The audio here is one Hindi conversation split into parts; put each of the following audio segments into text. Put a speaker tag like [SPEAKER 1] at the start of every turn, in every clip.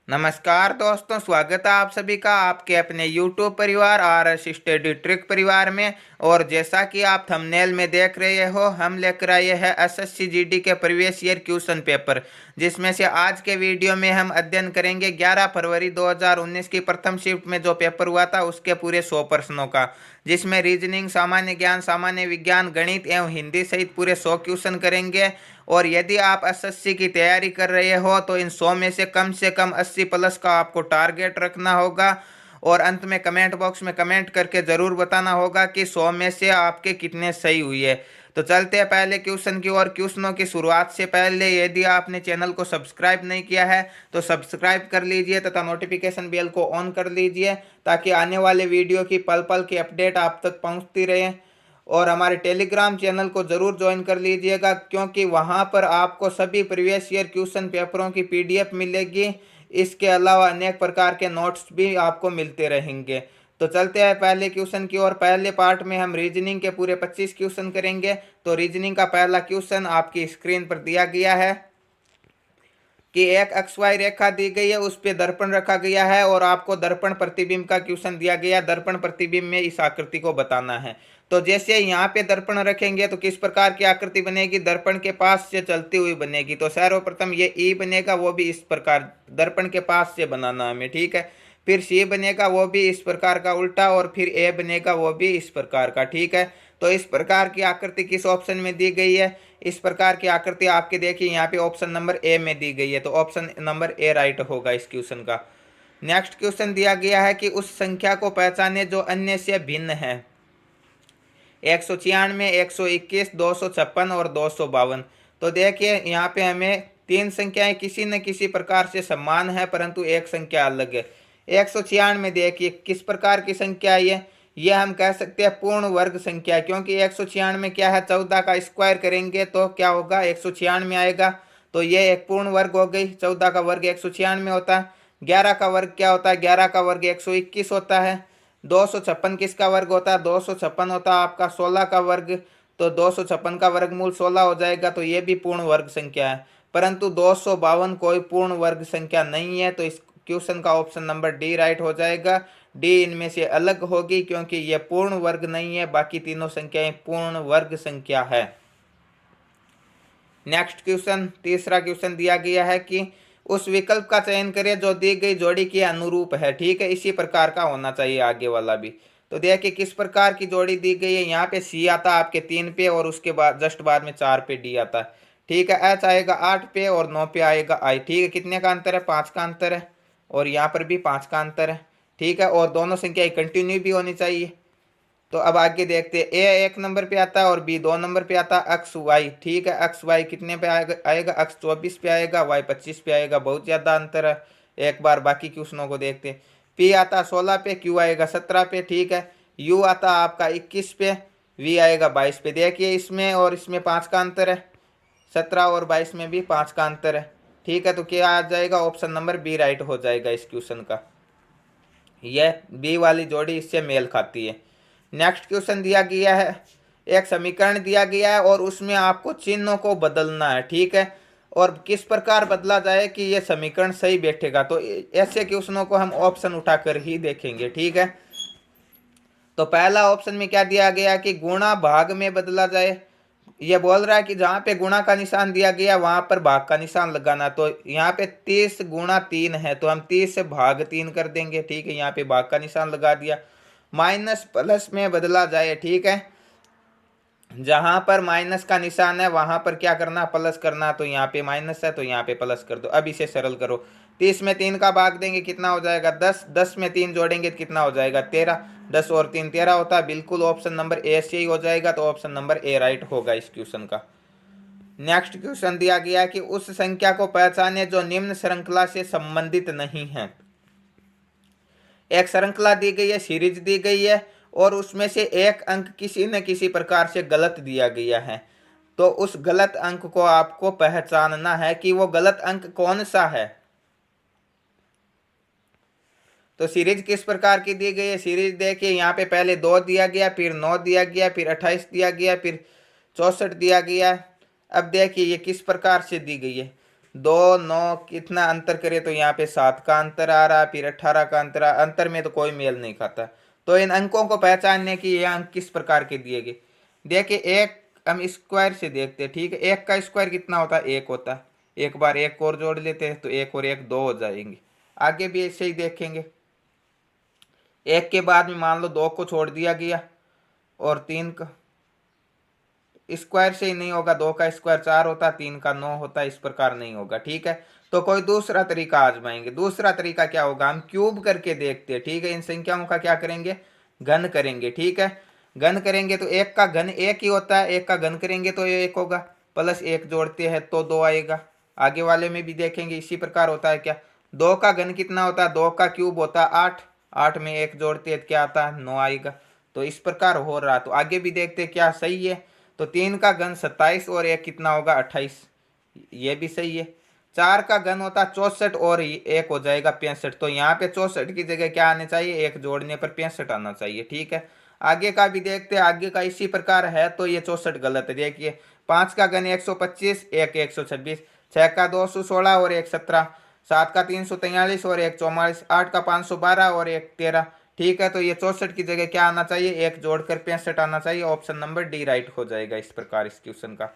[SPEAKER 1] नमस्कार दोस्तों, स्वागत है आप सभी का आपके अपने YouTube परिवार RS स्टडी ट्रिक परिवार में। और जैसा कि आप थंबनेल में देख रहे हो, हम लेकर आए हैं एसएससी जीडी के प्रीवियस ईयर क्वेश्चन पेपर, जिसमें से आज के वीडियो में हम अध्ययन करेंगे 11 फरवरी 2019 की प्रथम शिफ्ट में जो पेपर हुआ था उसके पूरे 100 प्रश्नों का, जिसमें रीजनिंग, सामान्य ज्ञान, सामान्य विज्ञान, गणित एवं हिंदी सहित पूरे 100 क्वेश्चन करेंगे। और यदि आप एसएससी की तैयारी कर रहे हो तो इन 100 में से कम 80 प्लस का आपको टारगेट रखना होगा। और अंत में कमेंट बॉक्स में कमेंट करके ज़रूर बताना होगा कि 100 में से आपके कितने सही हुए। तो चलते हैं पहले क्वेश्चन की ओर। क्वेश्चनों की शुरुआत से पहले यदि आपने चैनल को सब्सक्राइब नहीं किया है तो सब्सक्राइब कर लीजिए तथा नोटिफिकेशन बेल को ऑन कर लीजिए, ताकि आने वाले वीडियो की पल पल की अपडेट आप तक पहुंचती रहे। और हमारे टेलीग्राम चैनल को ज़रूर ज्वाइन कर लीजिएगा, क्योंकि वहां पर आपको सभी प्रीवियस ईयर क्वेश्चन पेपरों की पीडीएफ मिलेगी। इसके अलावा अनेक प्रकार के नोट्स भी आपको मिलते रहेंगे। तो चलते हैं पहले क्वेश्चन की ओर। पहले पार्ट में हम रीजनिंग के पूरे 25 क्वेश्चन करेंगे। तो रीजनिंग का पहला क्वेश्चन आपकी स्क्रीन पर दिया गया है कि एक XY रेखा दी गई है, उस पे दर्पण रखा गया है और आपको दर्पण प्रतिबिंब का क्वेश्चन दिया गया है। दर्पण प्रतिबिंब में इस आकृति को बताना है। तो जैसे यहाँ पे दर्पण रखेंगे तो किस प्रकार की आकृति बनेगी? दर्पण के पास से चलती हुई बनेगी। तो सर्वप्रथम ये ई बनेगा, वो भी इस प्रकार दर्पण के पास से बनाना हमें, ठीक है। फिर सी बनेगा, वो भी इस प्रकार का उल्टा, और फिर ए बनेगा, वो भी इस प्रकार का, ठीक है। तो इस प्रकार की आकृति किस ऑप्शन में दी गई है? इस प्रकार की आकृति आपके देखिए यहाँ पे ऑप्शन नंबर ए में दी गई है। तो ऑप्शन नंबर ए राइट होगा इस क्वेश्चन का। नेक्स्ट क्वेश्चन दिया गया है कि उस संख्या को पहचाने जो अन्य से भिन्न है। 196, 121, 256 और 252। तो देखिए यहाँ पे हमें तीन संख्याएं किसी न किसी प्रकार से समान है, परंतु एक संख्या अलग है। 196 देखिए किस प्रकार की संख्या है ये हम कह सकते हैं पूर्ण वर्ग संख्या, क्योंकि 196 में क्या है, 14 का स्क्वायर करेंगे तो क्या होगा, 196 आएगा। तो ये एक पूर्ण वर्ग हो गई। 14 का वर्ग 196 होता है। 11 का वर्ग क्या होता है? 11 का वर्ग 121 होता है। 256 किसका वर्ग होता है? 256 होता है आपका 16 का वर्ग। तो 256 का वर्गमूल 16 हो जाएगा। तो ये भी पूर्ण वर्ग संख्या है, परंतु 252 कोई पूर्ण वर्ग संख्या नहीं है। तो इस क्वेश्चन का ऑप्शन नंबर डी राइट हो जाएगा। डी इनमें से अलग होगी, क्योंकि यह पूर्ण वर्ग नहीं है, बाकी तीनों संख्याएं पूर्ण वर्ग संख्या है। नेक्स्ट क्वेश्चन, तीसरा क्वेश्चन दिया गया है कि उस विकल्प का चयन करें जो दी गई जोड़ी के अनुरूप है, ठीक है। इसी प्रकार का होना चाहिए आगे वाला भी। तो देखिए किस प्रकार की जोड़ी दी गई है। यहाँ पे सी आता है आपके 3 पे, और उसके बाद जस्ट बाद में 4 पे डी आता है, ठीक है। एच आएगा 8 पे और 9 पे आएगा आई, ठीक है। कितने का अंतर है? 5 का अंतर है। और यहाँ पर भी 5 का अंतर है, ठीक है। और दोनों संख्या कंटिन्यू भी होनी चाहिए। तो अब आगे देखते हैं। ए 1 नंबर पे आता है और बी 2 नंबर पे आता है। एक्स वाई, ठीक है। एक्स वाई कितने पे आएगा? एक्स 24 पे आएगा, वाई 25 पे आएगा। बहुत ज़्यादा अंतर है। एक बार बाकी क्वेश्चनों को देखते हैं। पी आता है 16 पे, क्यू आएगा 17 पे, ठीक है। यू आता है आपका 21 पे, वी आएगा 22 पे। देखिए इसमें और इसमें 5 का अंतर है। 17 और 22 में भी 5 का अंतर है, ठीक है। तो क्या आ जाएगा? ऑप्शन नंबर बी राइट हो जाएगा इस क्वेश्चन का। यह बी वाली जोड़ी इससे मेल खाती है। नेक्स्ट क्वेश्चन दिया गया है, एक समीकरण दिया गया है और उसमें आपको चिन्हों को बदलना है, ठीक है। और किस प्रकार बदला जाए कि यह समीकरण सही बैठेगा। तो ऐसे क्वेश्चनों को हम ऑप्शन उठाकर ही देखेंगे, ठीक है। तो पहला ऑप्शन में क्या दिया गया कि गुणा भाग में बदला जाए। ये बोल रहा है कि जहाँ पे गुणा का निशान दिया गया वहां पर भाग का निशान लगाना। तो यहाँ पे 30 गुणा 3 है, तो हम 30 से भाग 3 कर देंगे, ठीक है। यहाँ पे भाग का निशान लगा दिया। माइनस प्लस में बदला जाए, ठीक है। जहां पर माइनस का निशान है वहां पर क्या करना? प्लस करना। तो यहाँ पे माइनस है तो यहाँ पे प्लस कर दो। अब इसे सरल करो। 30 में 3 का भाग देंगे, कितना हो जाएगा? 10। 10 में 3 जोड़ेंगे तो कितना हो जाएगा? 13। 10 और 3 13 होता है। बिल्कुल ऑप्शन नंबर ए से ही हो जाएगा। तो ऑप्शन नंबर ए राइट होगा इस क्वेश्चन का। नेक्स्ट क्वेश्चन दिया गया है कि उस संख्या को पहचाने जो निम्न श्रृंखला से संबंधित नहीं है। एक श्रृंखला दी गई है, सीरीज दी गई है, और उसमें से एक अंक किसी न किसी प्रकार से गलत दिया गया है। तो उस गलत अंक को आपको पहचानना है कि वो गलत अंक कौन सा है। तो सीरीज किस प्रकार की दी गई है? सीरीज देखिए यहाँ पे पहले 2 दिया गया, फिर 9 दिया गया, फिर 28 दिया गया, फिर 64 दिया गया। अब देखिए ये किस प्रकार से दी गई है। 2 9 कितना अंतर करे तो यहाँ पे 7 का अंतर आ रहा, फिर 18 का अंतर में तो कोई मेल नहीं खाता। तो इन अंकों को पहचानने की ये अंक किस प्रकार के दिए गए। देखिए एक हम स्क्वायर से देखते हैं, ठीक है। एक का स्क्वायर कितना होता है, एक होता है। एक बार एक और जोड़ लेते हैं तो एक और एक 2 हो जाएंगे। आगे भी ऐसे ही देखेंगे। एक के बाद में मान लो 2 को छोड़ दिया गया और 3 का स्क्वायर से ही नहीं होगा, 2 का स्क्वायर 4 होता, 3 का 9 होता, इस प्रकार नहीं होगा, ठीक है। तो कोई दूसरा तरीका आजमाएंगे। दूसरा तरीका क्या होगा, हम क्यूब करके देखते हैं, ठीक है। इन संख्याओं का क्या करेंगे, घन करेंगे, ठीक है। घन करेंगे तो एक का घन एक ही होता है, एक का घन करेंगे तो ये एक होगा, प्लस एक जोड़ते हैं तो 2 आएगा। आगे वाले में भी देखेंगे इसी प्रकार होता है क्या। 2 का घन कितना होता है, 2 का क्यूब होता है 8, 8 में एक जोड़ते हैं क्या आता है, 9 आएगा। तो इस प्रकार हो रहा। तो आगे भी देखते हैं क्या सही है। तो 3 का घन 27 और एक कितना होगा 28, ये भी सही है। 4 का घन होता 64 और एक हो जाएगा 65। तो यहाँ पे 64 की जगह क्या आने चाहिए, एक जोड़ने पर 65 आना चाहिए, ठीक है। आगे का भी देखते हैं, आगे का इसी प्रकार है तो ये 64 गलत है। देखिए 5 का घन 125, एक 126, 6 का 216 और एक 17, 7 का 343 और एक 44, 8 का 512 और एक 13, ठीक है। तो ये 64 की जगह क्या आना चाहिए, एक जोड़कर 65 आना चाहिए। ऑप्शन नंबर डी राइट हो जाएगा इस प्रकार इस क्वेश्चन का।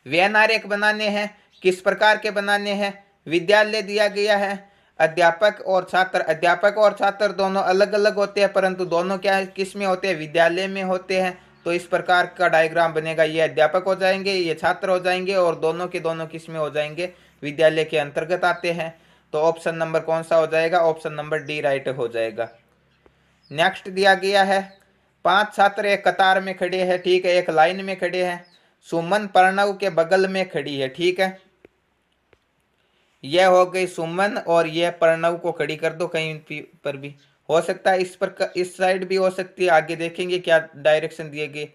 [SPEAKER 1] व्यय आरेख बनाने हैं, किस प्रकार के बनाने हैं। विद्यालय दिया गया है, अध्यापक और छात्र दोनों अलग अलग होते हैं, परंतु दोनों क्या किस में होते हैं, विद्यालय में होते हैं। तो इस प्रकार का डायग्राम बनेगा, ये अध्यापक हो जाएंगे, ये छात्र हो जाएंगे, और दोनों के दोनों किस में हो जाएंगे, विद्यालय के अंतर्गत आते हैं। तो ऑप्शन नंबर कौन सा हो जाएगा, ऑप्शन नंबर डी राइट हो जाएगा। नेक्स्ट दिया गया है, 5 छात्र एक कतार में खड़े हैं, ठीक है, एक लाइन में खड़े हैं। सुमन प्रणव के बगल में खड़ी है, ठीक है। यह हो गई सुमन और यह प्रणव को खड़ी कर दो, कहीं पर भी हो सकता है, इस साइड भी हो सकती है। आगे देखेंगे क्या डायरेक्शन दिए गए।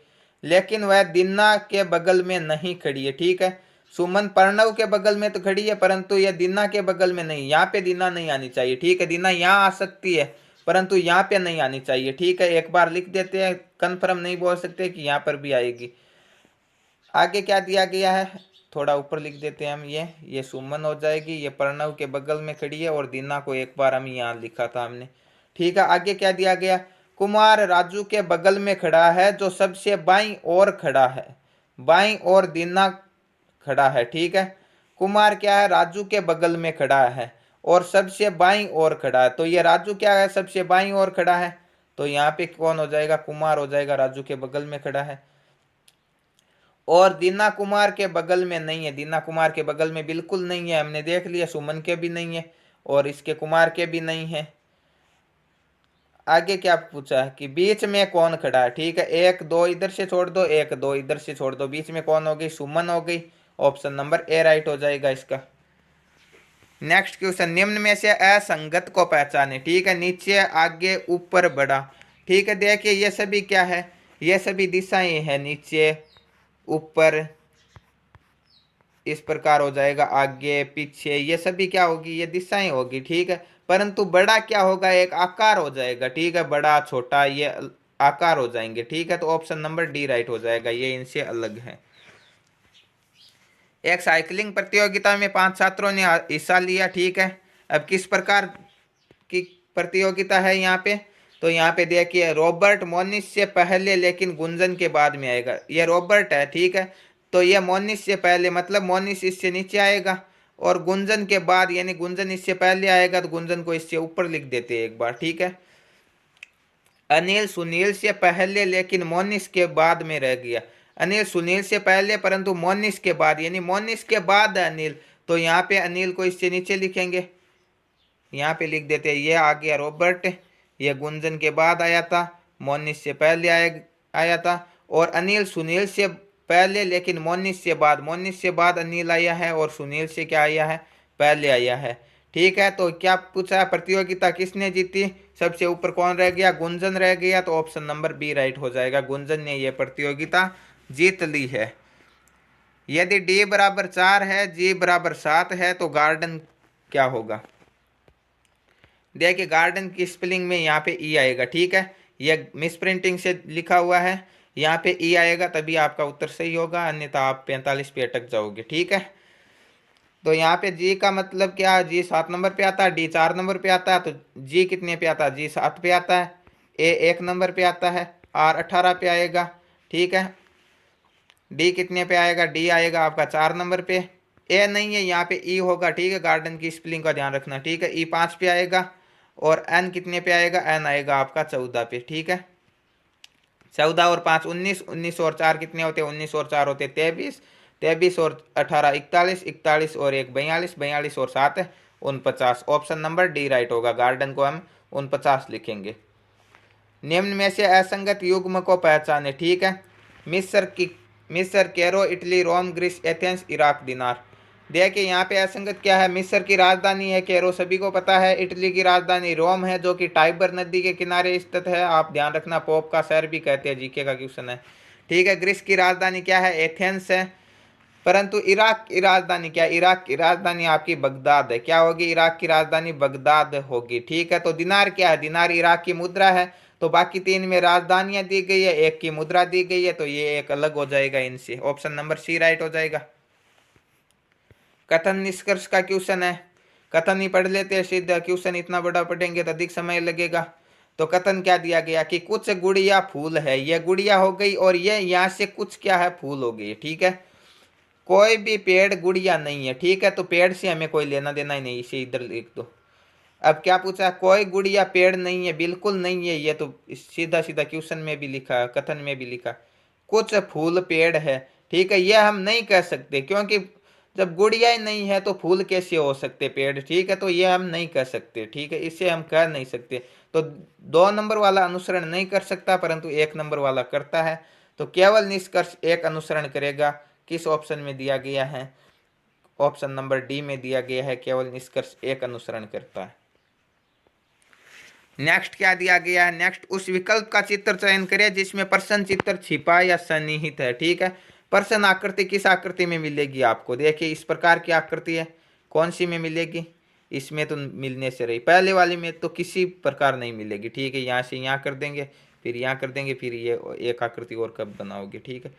[SPEAKER 1] लेकिन वह दीना के बगल में नहीं खड़ी है, ठीक है। सुमन प्रणव के बगल में तो खड़ी है, परंतु यह दीना के बगल में नहीं। यहाँ पे दीना नहीं आनी चाहिए, ठीक है। दीना यहाँ आ सकती है, परंतु यहाँ पे नहीं आनी चाहिए, ठीक है। एक बार लिख देते हैं, कन्फर्म नहीं बोल सकते कि यहाँ पर भी आएगी। आगे क्या दिया गया है, थोड़ा ऊपर लिख देते हैं हम, ये सुमन हो जाएगी, ये प्रणव के बगल में खड़ी है, और दीना को एक बार हम यहाँ लिखा था हमने, ठीक है। आगे क्या दिया गया, कुमार राजू के बगल में खड़ा है जो सबसे बाईं ओर खड़ा है, बाईं ओर दीना खड़ा है, ठीक है। कुमार क्या है, राजू के बगल में खड़ा है और सबसे बाईं ओर खड़ा है। तो ये राजू क्या है, सबसे बाईं ओर खड़ा है। तो यहाँ पे कौन हो जाएगा, कुमार हो जाएगा, राजू के बगल में खड़ा है। और दीना कुमार के बगल में नहीं है, दीना कुमार के बगल में बिल्कुल नहीं है, हमने देख लिया। सुमन के भी नहीं है और इसके कुमार के भी नहीं है। आगे क्या पूछा है कि बीच में कौन खड़ा है, ठीक है। 1 2 इधर से छोड़ दो, 1 2 इधर से छोड़ दो, बीच में कौन हो गई, सुमन हो गई। ऑप्शन नंबर ए राइट हो जाएगा इसका। नेक्स्ट क्वेश्चन, निम्न में से असंगत को पहचाने, ठीक है। नीचे आगे ऊपर बढ़ा, ठीक है। देखिए ये सभी क्या है, ये सभी दिशाएं हैं, नीचे ऊपर इस प्रकार हो जाएगा, आगे पीछे ये सभी क्या होगी, ये दिशाएं होगी, ठीक है। परंतु बड़ा क्या होगा, एक आकार हो जाएगा, ठीक है। बड़ा छोटा ये आकार हो जाएंगे, ठीक है। तो ऑप्शन नंबर डी राइट हो जाएगा, ये इनसे अलग है। एक साइकिलिंग प्रतियोगिता में 5 छात्रों ने हिस्सा लिया, ठीक है। अब किस प्रकार की प्रतियोगिता है यहाँ पे, तो यहाँ पे देखिए रॉबर्ट मोनिस से पहले लेकिन गुंजन के बाद में आएगा। ये रॉबर्ट है, ठीक है। तो ये मोनिस से पहले मतलब मोनिस इससे नीचे आएगा, और गुंजन के बाद यानी गुंजन इससे पहले आएगा, तो गुंजन को इससे ऊपर लिख देते हैं एक बार, ठीक है। अनिल सुनील से पहले लेकिन मोनिस के बाद में रह गया। अनिल सुनील से पहले परंतु मोनिस के बाद, यानी मोनिस के बाद अनिल। तो यहाँ पे अनिल को इससे नीचे लिखेंगे, यहाँ पे लिख देते हैं, ये आ गया रॉबर्ट, ये गुंजन के बाद आया था, मोनिस से पहले आया था। और अनिल सुनील से पहले लेकिन मोनिस से बाद अनिल आया है, और सुनील से क्या आया है, पहले आया है, ठीक है। तो क्या पूछा है, प्रतियोगिता किसने जीती, सबसे ऊपर कौन रह गया, गुंजन रह गया। तो ऑप्शन नंबर बी राइट हो जाएगा, गुंजन ने यह प्रतियोगिता जीत ली है। यदि डी बराबर 4 है, जी बराबर 7 है, तो गार्डन क्या होगा। देखिए गार्डन की स्पेलिंग में यहाँ पे ई आएगा, ठीक है। यह मिस प्रिंटिंग से लिखा हुआ है, यहाँ पे ई आएगा तभी आपका उत्तर सही होगा, अन्यथा आप 45 पे अटक जाओगे, ठीक है। तो यहाँ पे जी का मतलब क्या, जी 7 नंबर पे आता है, डी 4 नंबर पे आता है, तो जी कितने पे आता है, जी 7 पे आता है, ए 1 नंबर पे आता है, आर 18 पे आएगा, ठीक है। डी कितने पे आएगा, डी आएगा आपका 4 नंबर पे, ए नहीं है यहाँ पे, ई होगा, ठीक है। गार्डन की स्पेलिंग का ध्यान रखना, ठीक है। ई 5 पे आएगा, और एन कितने पे आएगा, एन आएगा आपका 14 पे, ठीक है। 14 और 5 19, 19 और 4 कितने होते हैं, 19 और 4 होते हैं 23, 23 और 18 41, 41 और 1 42, 42 और 7 49। ऑप्शन नंबर डी राइट होगा। गार्डन को हम 49 लिखेंगे। निम्न में से असंगत युग्म को पहचाने, ठीक है। मिस्र की, मिस्र, कैरो, इटली, रोम, ग्रीस, एथेंस, इराक, दिनार। देखिए यहाँ पे असंगत क्या है, मिस्र की राजधानी है कैरो, सभी को पता है। इटली की राजधानी रोम है, जो कि टाइबर नदी के किनारे स्थित है, आप ध्यान रखना, पोप का शहर भी कहते हैं, जीके का क्वेश्चन है, ठीक है। ग्रीस की राजधानी क्या है, एथेंस है। परंतु इराक की राजधानी क्या है, इराक की राजधानी आपकी बगदाद है। क्या होगी, इराक की राजधानी बगदाद होगी, ठीक है। तो दिनार क्या है, दिनार इराक की मुद्रा है। तो बाकी 3 में राजधानियां दी गई है, एक की मुद्रा दी गई है, तो ये एक अलग हो जाएगा इनसे। ऑप्शन नंबर सी राइट हो जाएगा। कथन निष्कर्ष का क्वेश्चन है, कथन ही पढ़ लेते हैं सीधा, क्वेश्चन इतना बड़ा पढ़ेंगे तो अधिक समय लगेगा। तो कथन क्या दिया गया कि कुछ गुड़िया फूल है, यह गुड़िया हो गई, और ये यहाँ से कुछ क्या है, फूल हो गई, ठीक है। कोई भी पेड़ गुड़िया नहीं है, ठीक है। तो पेड़ से हमें कोई लेना देना ही नहीं, इसे इधर लिख दो। अब क्या पूछा, कोई गुड़िया पेड़ नहीं है, बिल्कुल नहीं है, ये तो सीधा सीधा क्वेश्चन में भी लिखा, कथन में भी लिखा। कुछ फूल पेड़ है, ठीक है, ये हम नहीं कह सकते, क्योंकि जब गुड़िया ही नहीं है तो फूल कैसे हो सकते पेड़, ठीक है। तो ये हम नहीं कह सकते, ठीक है, इसे हम कह नहीं सकते। तो 2 नंबर वाला अनुसरण नहीं कर सकता, परंतु 1 नंबर वाला करता है। तो केवल निष्कर्ष एक अनुसरण करेगा, किस ऑप्शन में दिया गया है, ऑप्शन नंबर डी में दिया गया है, केवल निष्कर्ष एक अनुसरण करता है। नेक्स्ट क्या दिया गया है, नेक्स्ट उस विकल्प का चित्र चयन करें जिसमें प्रश्न चित्र छिपा या सन्निहित है, ठीक है। प्रश्न आकृति किस आकृति में मिलेगी आपको, देखिए इस प्रकार की आकृति है, कौन सी में मिलेगी, इसमें तो मिलने से रही, पहले वाली में तो किसी प्रकार नहीं मिलेगी, ठीक है। यहाँ से यहाँ कर देंगे, फिर यहाँ कर देंगे, फिर ये एक आकृति और कब बनाओगे, ठीक है।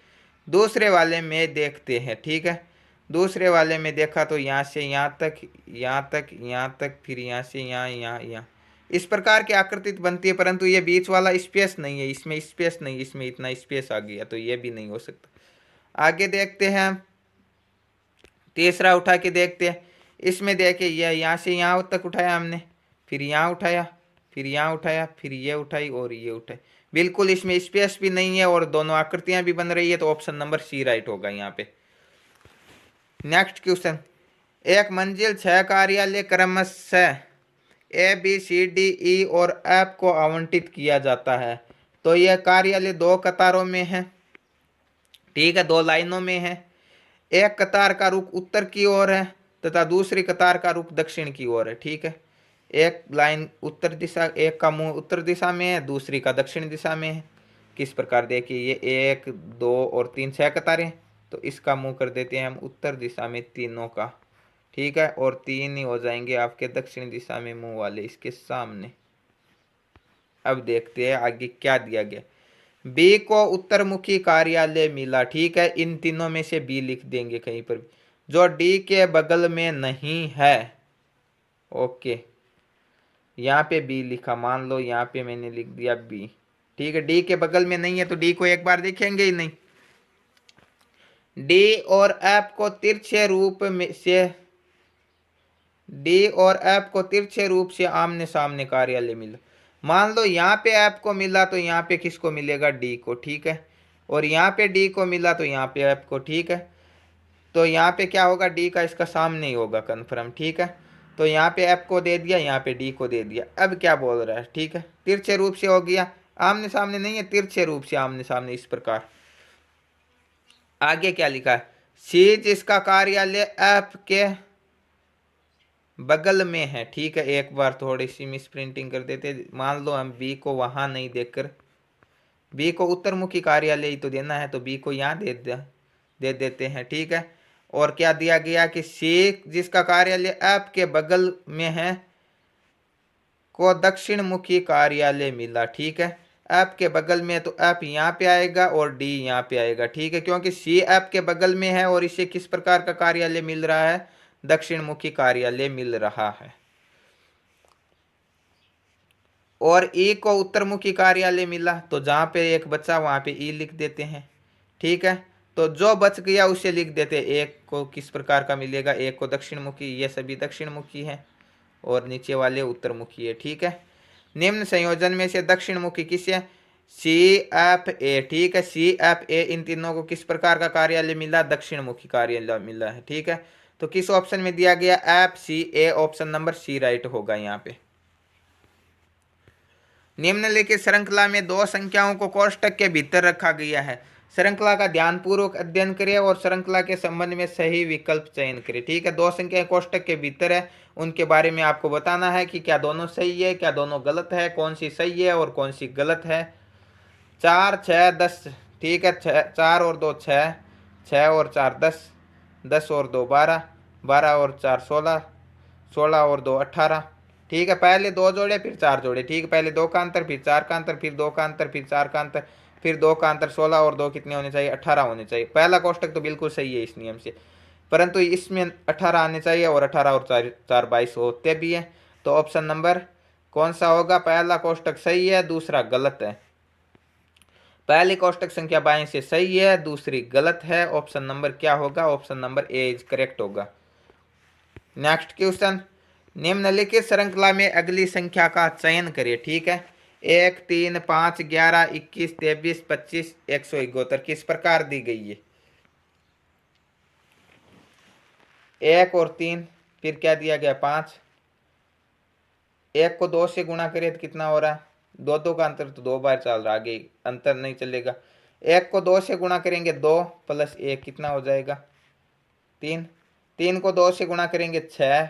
[SPEAKER 1] दूसरे वाले में देखते हैं, ठीक है। दूसरे वाले में देखा तो यहाँ से यहाँ तक, यहाँ तक, यहाँ तक, फिर यहाँ से यहाँ, यहाँ, यहाँ, इस प्रकार की आकृति बनती है, परंतु ये बीच वाला स्पेस नहीं है, इसमें स्पेस नहीं, इसमें इतना स्पेस आ गया, तो ये भी नहीं हो सकता। आगे देखते हैं, तीसरा उठा के देखते हैं। इसमें देखिए ये यहाँ से यहाँ तक उठाया हमने, फिर यहाँ उठाया, फिर यहाँ उठाया, फिर ये उठाई और ये उठाई, बिल्कुल इसमें स्पेस भी नहीं है और दोनों आकृतियां भी बन रही है, तो ऑप्शन नंबर सी राइट होगा यहाँ पे। नेक्स्ट क्वेश्चन, एक मंजिल 6 कार्यालय क्रमशः A B C D E और एफ को आवंटित किया जाता है। तो यह कार्यालय 2 कतारों में है, ठीक है, 2 लाइनों में है। एक कतार का रुख उत्तर की ओर है तथा दूसरी कतार का रुख दक्षिण की ओर है, ठीक है। एक लाइन उत्तर दिशा, एक का मुंह उत्तर दिशा में है, दूसरी का दक्षिण दिशा में है। किस प्रकार, देखिए ये 1 2 और 3 6 कतारें, तो इसका मुंह कर देते हैं हम उत्तर दिशा में तीनों का, ठीक है। और 3 ही हो जाएंगे आपके दक्षिण दिशा में मुंह वाले इसके सामने। अब देखते हैं आगे क्या दिया गया। बी को उत्तरमुखी कार्यालय मिला, ठीक है, इन तीनों में से बी लिख देंगे कहीं पर, जो डी के बगल में नहीं है। ओके, यहाँ पे बी लिखा, मान लो यहाँ पे मैंने लिख दिया बी, ठीक है। डी के बगल में नहीं है तो डी को एक बार देखेंगे ही नहीं। डी और एफ को तिरछे रूप में से, डी और एफ को तिरछे रूप से आमने सामने कार्यालय मिला। मान लो यहाँ पे एफ को मिला तो यहाँ पे किसको मिलेगा, डी को, ठीक है। और यहाँ पे डी को मिला तो यहाँ पे एफ को, ठीक है। तो यहाँ पे क्या होगा, डी का इसका सामने ही होगा कन्फर्म, ठीक है। तो यहाँ पे एफ को दे दिया, यहाँ पे डी को दे दिया। अब क्या बोल रहा है, ठीक है, तिरछे रूप से हो गया, आमने सामने नहीं है, तिरछे रूप से आमने सामने, इस प्रकार। आगे क्या लिखा है, सी जिसका कार्यालय एफ के बगल में है, ठीक है। एक बार थोड़ी सी मिस प्रिंटिंग कर देते, मान लो हम बी को वहां नहीं देकर, बी को उत्तरमुखी कार्यालय ही तो देना है, तो बी को यहाँ दे देते हैं, ठीक है। और क्या दिया गया कि सी जिसका कार्यालय एफ के बगल में है को दक्षिण मुखी कार्यालय मिला, ठीक है। एफ के बगल में तो एफ यहाँ पे आएगा और डी यहाँ पे आएगा, ठीक है, क्योंकि सी एफ के बगल में है और इसे किस प्रकार का कार्यालय मिल रहा है, दक्षिण मुखी कार्यालय मिल रहा है। और ई को उत्तरमुखी कार्यालय मिला, तो जहाँ पे एक बचा वहाँ पे ई लिख देते हैं। ठीक है, तो जो बच गया उसे लिख देते हैं। एक को किस प्रकार का मिलेगा, एक को दक्षिण मुखी, ये सभी दक्षिण मुखी है और नीचे वाले उत्तरमुखी है। ठीक है, निम्न संयोजन में से दक्षिण मुखी किस है, CFA। ठीक है, CFA इन तीनों को किस प्रकार का कार्यालय मिला, दक्षिण मुखी कार्यालय मिला है। ठीक है, तो किस ऑप्शन में दिया गया, FCA, option number C right होगा यहाँ पे। निम्नलिखित श्रृंखला में दो संख्याओं को कोष्टक के भीतर रखा गया है। श्रृंखला का ध्यानपूर्वक अध्ययन करें और श्रृंखला के संबंध में सही विकल्प चयन करें। ठीक है, दो संख्याएं कोष्टक के भीतर है, उनके बारे में आपको बताना है कि क्या दोनों सही है, क्या दोनों गलत है, कौन सी सही है और कौन सी गलत है। 4, 6, 10। ठीक है, 4 और 2 6, 6 और 4 10, 10 और 2 12, 12 और 4 16, 16 और 2 18। ठीक है, पहले दो जोड़े फिर चार जोड़े। ठीक है, पहले दो का अंतर, फिर चार का अंतर, फिर दो का अंतर, फिर चार का अंतर, फिर दो का अंतर। 16 और 2 कितने होने चाहिए, 18 होने चाहिए। पहला कोष्टक तो बिल्कुल सही है इस नियम से, परंतु इसमें 18 आने चाहिए और 18 और 4 4 22 होते भी हैं। तो ऑप्शन नंबर कौन सा होगा, पहला कोष्टक सही है, दूसरा गलत है। पहली कोष्टक संख्या बाएं से सही है, दूसरी गलत है। ऑप्शन नंबर क्या होगा, option number A is correct होगा। नेक्स्ट क्वेश्चन, निम्नलिखित श्रृंखला में अगली संख्या का चयन करिए। ठीक है, 1, 3, 5, 11, 21, 23, 25, 171 किस प्रकार दी गई है। 1 और 3, फिर क्या दिया गया 5। 1 को 2 से गुणा करिए तो कितना हो रहा है, 2 2 का अंतर तो 2 बार चल रहा, आगे अंतर नहीं चलेगा। 1 को 2 से गुणा करेंगे 2 + 1 कितना हो जाएगा 3। 3 को 2 से गुणा करेंगे 6।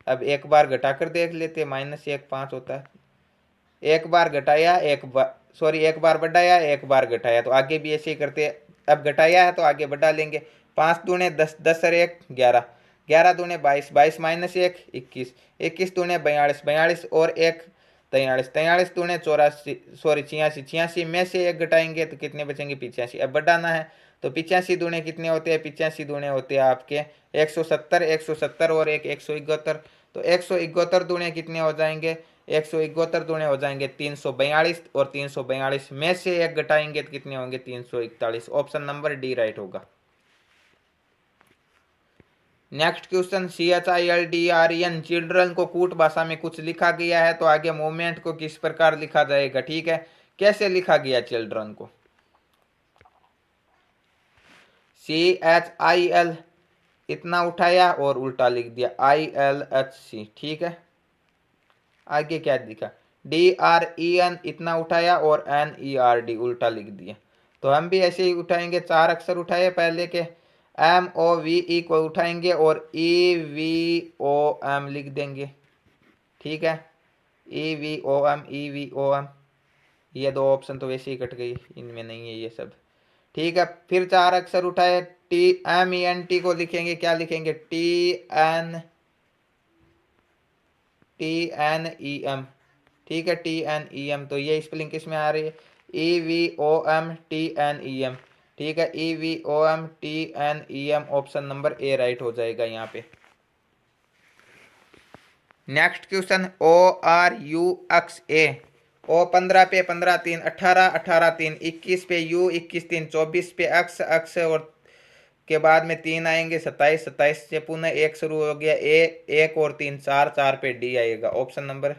[SPEAKER 1] अब एक बार घटाकर देख लेते, -1 5 होता है। एक बार घटाया, एक बार बढ़ाया, एक बार घटाया, तो आगे भी ऐसे ही करते हैं। अब घटाया है तो आगे बढ़ा लेंगे। 5 दूने 10, 10 और 1 11, 11 दूने 22, 22 - 1 21, 21 दूने 42, 42 और 1 43, 43 दूने 84, 86, 86 में से एक घटाएंगे तो कितने बचेंगे 85। अब बढ़ाना है तो 85 दूने कितने होते हैं, 85 दूने होते हैं आपके 170, 170 और 1 171। तो 171 दूने कितने हो जाएंगे, 171 दूने हो जाएंगे 342 और 342 में से एक घटाएंगे तो कितने होंगे 341। ऑप्शन नंबर डी राइट होगा। नेक्स्ट क्वेश्चन, CHILDREN चिल्ड्रन को कूट भाषा में कुछ लिखा गया है, तो आगे मूवमेंट को किस प्रकार लिखा जाएगा। ठीक है, कैसे लिखा गया चिल्ड्रन को, CHIL इतना उठाया और उल्टा लिख दिया ILHC। ठीक है, आगे क्या दिखा, DREN इतना उठाया और NERD उल्टा लिख दिया। तो हम भी ऐसे ही उठाएंगे, 4 अक्षर उठाए पहले के, MOVE को उठाएंगे और EVOM लिख देंगे। ठीक है, EVOM, ये दो ऑप्शन तो वैसे ही कट गई, इनमें नहीं है ये सब। ठीक है, फिर 4 अक्षर उठाए, MENT को लिखेंगे, क्या लिखेंगे TNEM। ठीक है, TNEM, तो ये स्पेलिंग किस में आ रही है, EVOM TNEM। ठीक है, EVOM TNEM, option number A right हो जाएगा यहाँ पे। नेक्स्ट क्वेश्चन, ORUXA, O 15 पे 15 3 18, 18 3 21 पे U 21 3 24 पे X X और के बाद में 3 आएंगे 27, 27 से पुनः 1 शुरू हो गया, A 1 और 3 4, 4 पे D आएगा। ऑप्शन नंबर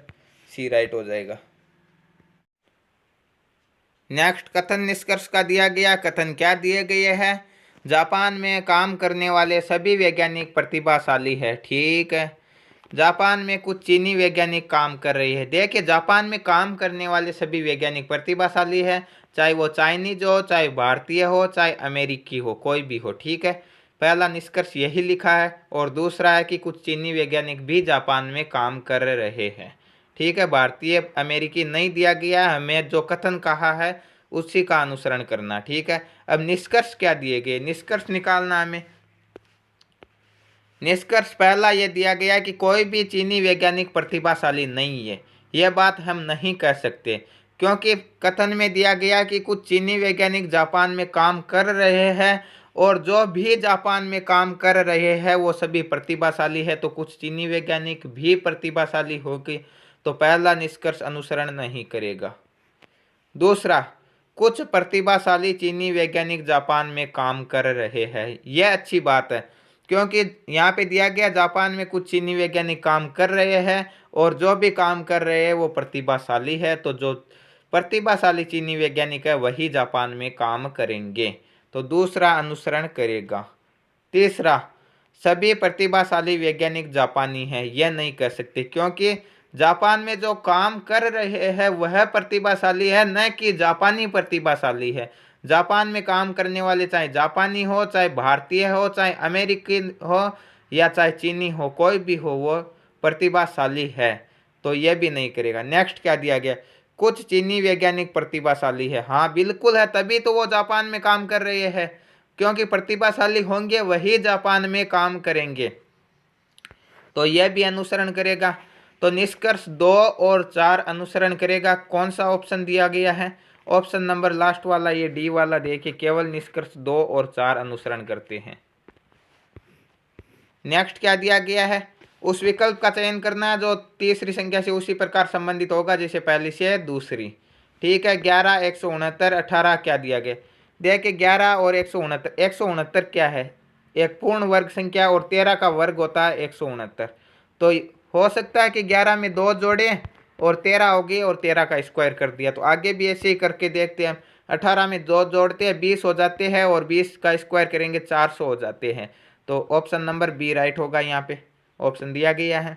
[SPEAKER 1] सी राइट हो जाएगा। नेक्स्ट, कथन निष्कर्ष का दिया गया। कथन क्या दिए गए हैं, जापान में काम करने वाले सभी वैज्ञानिक प्रतिभाशाली है। ठीक है, जापान में कुछ चीनी वैज्ञानिक काम कर रही है। देखिए, जापान में काम करने वाले सभी वैज्ञानिक प्रतिभाशाली है, चाहे वो चाइनीज हो, चाहे भारतीय हो, चाहे अमेरिकी हो, कोई भी हो। ठीक है, पहला निष्कर्ष यही लिखा है। और दूसरा है कि कुछ चीनी वैज्ञानिक भी जापान में काम कर रहे हैं। ठीक है, भारतीय अमेरिकी नहीं दिया गया, हमें जो कथन कहा है उसी का अनुसरण करना। ठीक है, अब निष्कर्ष क्या दिए गए, निष्कर्ष निकालना हमें। निष्कर्ष पहला यह दिया गया कि कोई भी चीनी वैज्ञानिक प्रतिभाशाली नहीं है, यह बात हम नहीं कह सकते, क्योंकि कथन में दिया गया कि कुछ चीनी वैज्ञानिक जापान में काम कर रहे हैं और जो भी जापान में काम कर रहे हैं वो सभी प्रतिभाशाली है, तो कुछ चीनी वैज्ञानिक भी प्रतिभाशाली होगी, तो पहला निष्कर्ष अनुसरण नहीं करेगा। दूसरा, कुछ प्रतिभाशाली चीनी वैज्ञानिक जापान में काम कर रहे हैं, यह अच्छी बात है, क्योंकि यहाँ पे दिया गया जापान में कुछ चीनी वैज्ञानिक काम कर रहे हैं और जो भी काम कर रहे हैं वो प्रतिभाशाली है, तो जो प्रतिभाशाली चीनी वैज्ञानिक है वही जापान में काम करेंगे, तो दूसरा अनुसरण करेगा। तीसरा, सभी प्रतिभाशाली वैज्ञानिक जापानी हैं, यह नहीं कह सकते, क्योंकि जापान में जो काम कर रहे हैं वह प्रतिभाशाली है, न कि जापानी प्रतिभाशाली है। जापान में काम करने वाले चाहे जापानी हो, चाहे भारतीय हो, चाहे अमेरिकी हो या चाहे चीनी हो, कोई भी हो, वो प्रतिभाशाली है, तो यह भी नहीं करेगा। नेक्स्ट क्या दिया गया, कुछ चीनी वैज्ञानिक प्रतिभाशाली है, हाँ बिल्कुल है, तभी तो वो जापान में काम कर रहे हैं, क्योंकि प्रतिभाशाली होंगे वही जापान में काम करेंगे, तो यह भी अनुसरण करेगा। तो निष्कर्ष 2 और 4 अनुसरण करेगा। कौन सा ऑप्शन दिया गया है, ऑप्शन नंबर लास्ट वाला, ये डी वाला, देखिए केवल निष्कर्ष 2 और 4 अनुसरण करते हैं। नेक्स्ट क्या दिया गया है, उस विकल्प का चयन करना है जो तीसरी संख्या से उसी प्रकार संबंधित होगा जैसे पहली से दूसरी। ठीक है, 11, 169, 18 क्या दिया गया, देखिए 11 और 169, 169 क्या है, एक पूर्ण वर्ग संख्या और 13 का वर्ग होता है 169, तो हो सकता है कि 11 में 2 जोड़े और 13 हो गए और 13 का स्क्वायर कर दिया, तो आगे भी ऐसे ही करके देखते हैं। 18 में 2 जोड़ते हैं 20 हो जाते हैं और 20 का स्क्वायर करेंगे 400 हो जाते हैं, तो ऑप्शन नंबर बी राइट होगा, यहाँ पे ऑप्शन दिया गया है।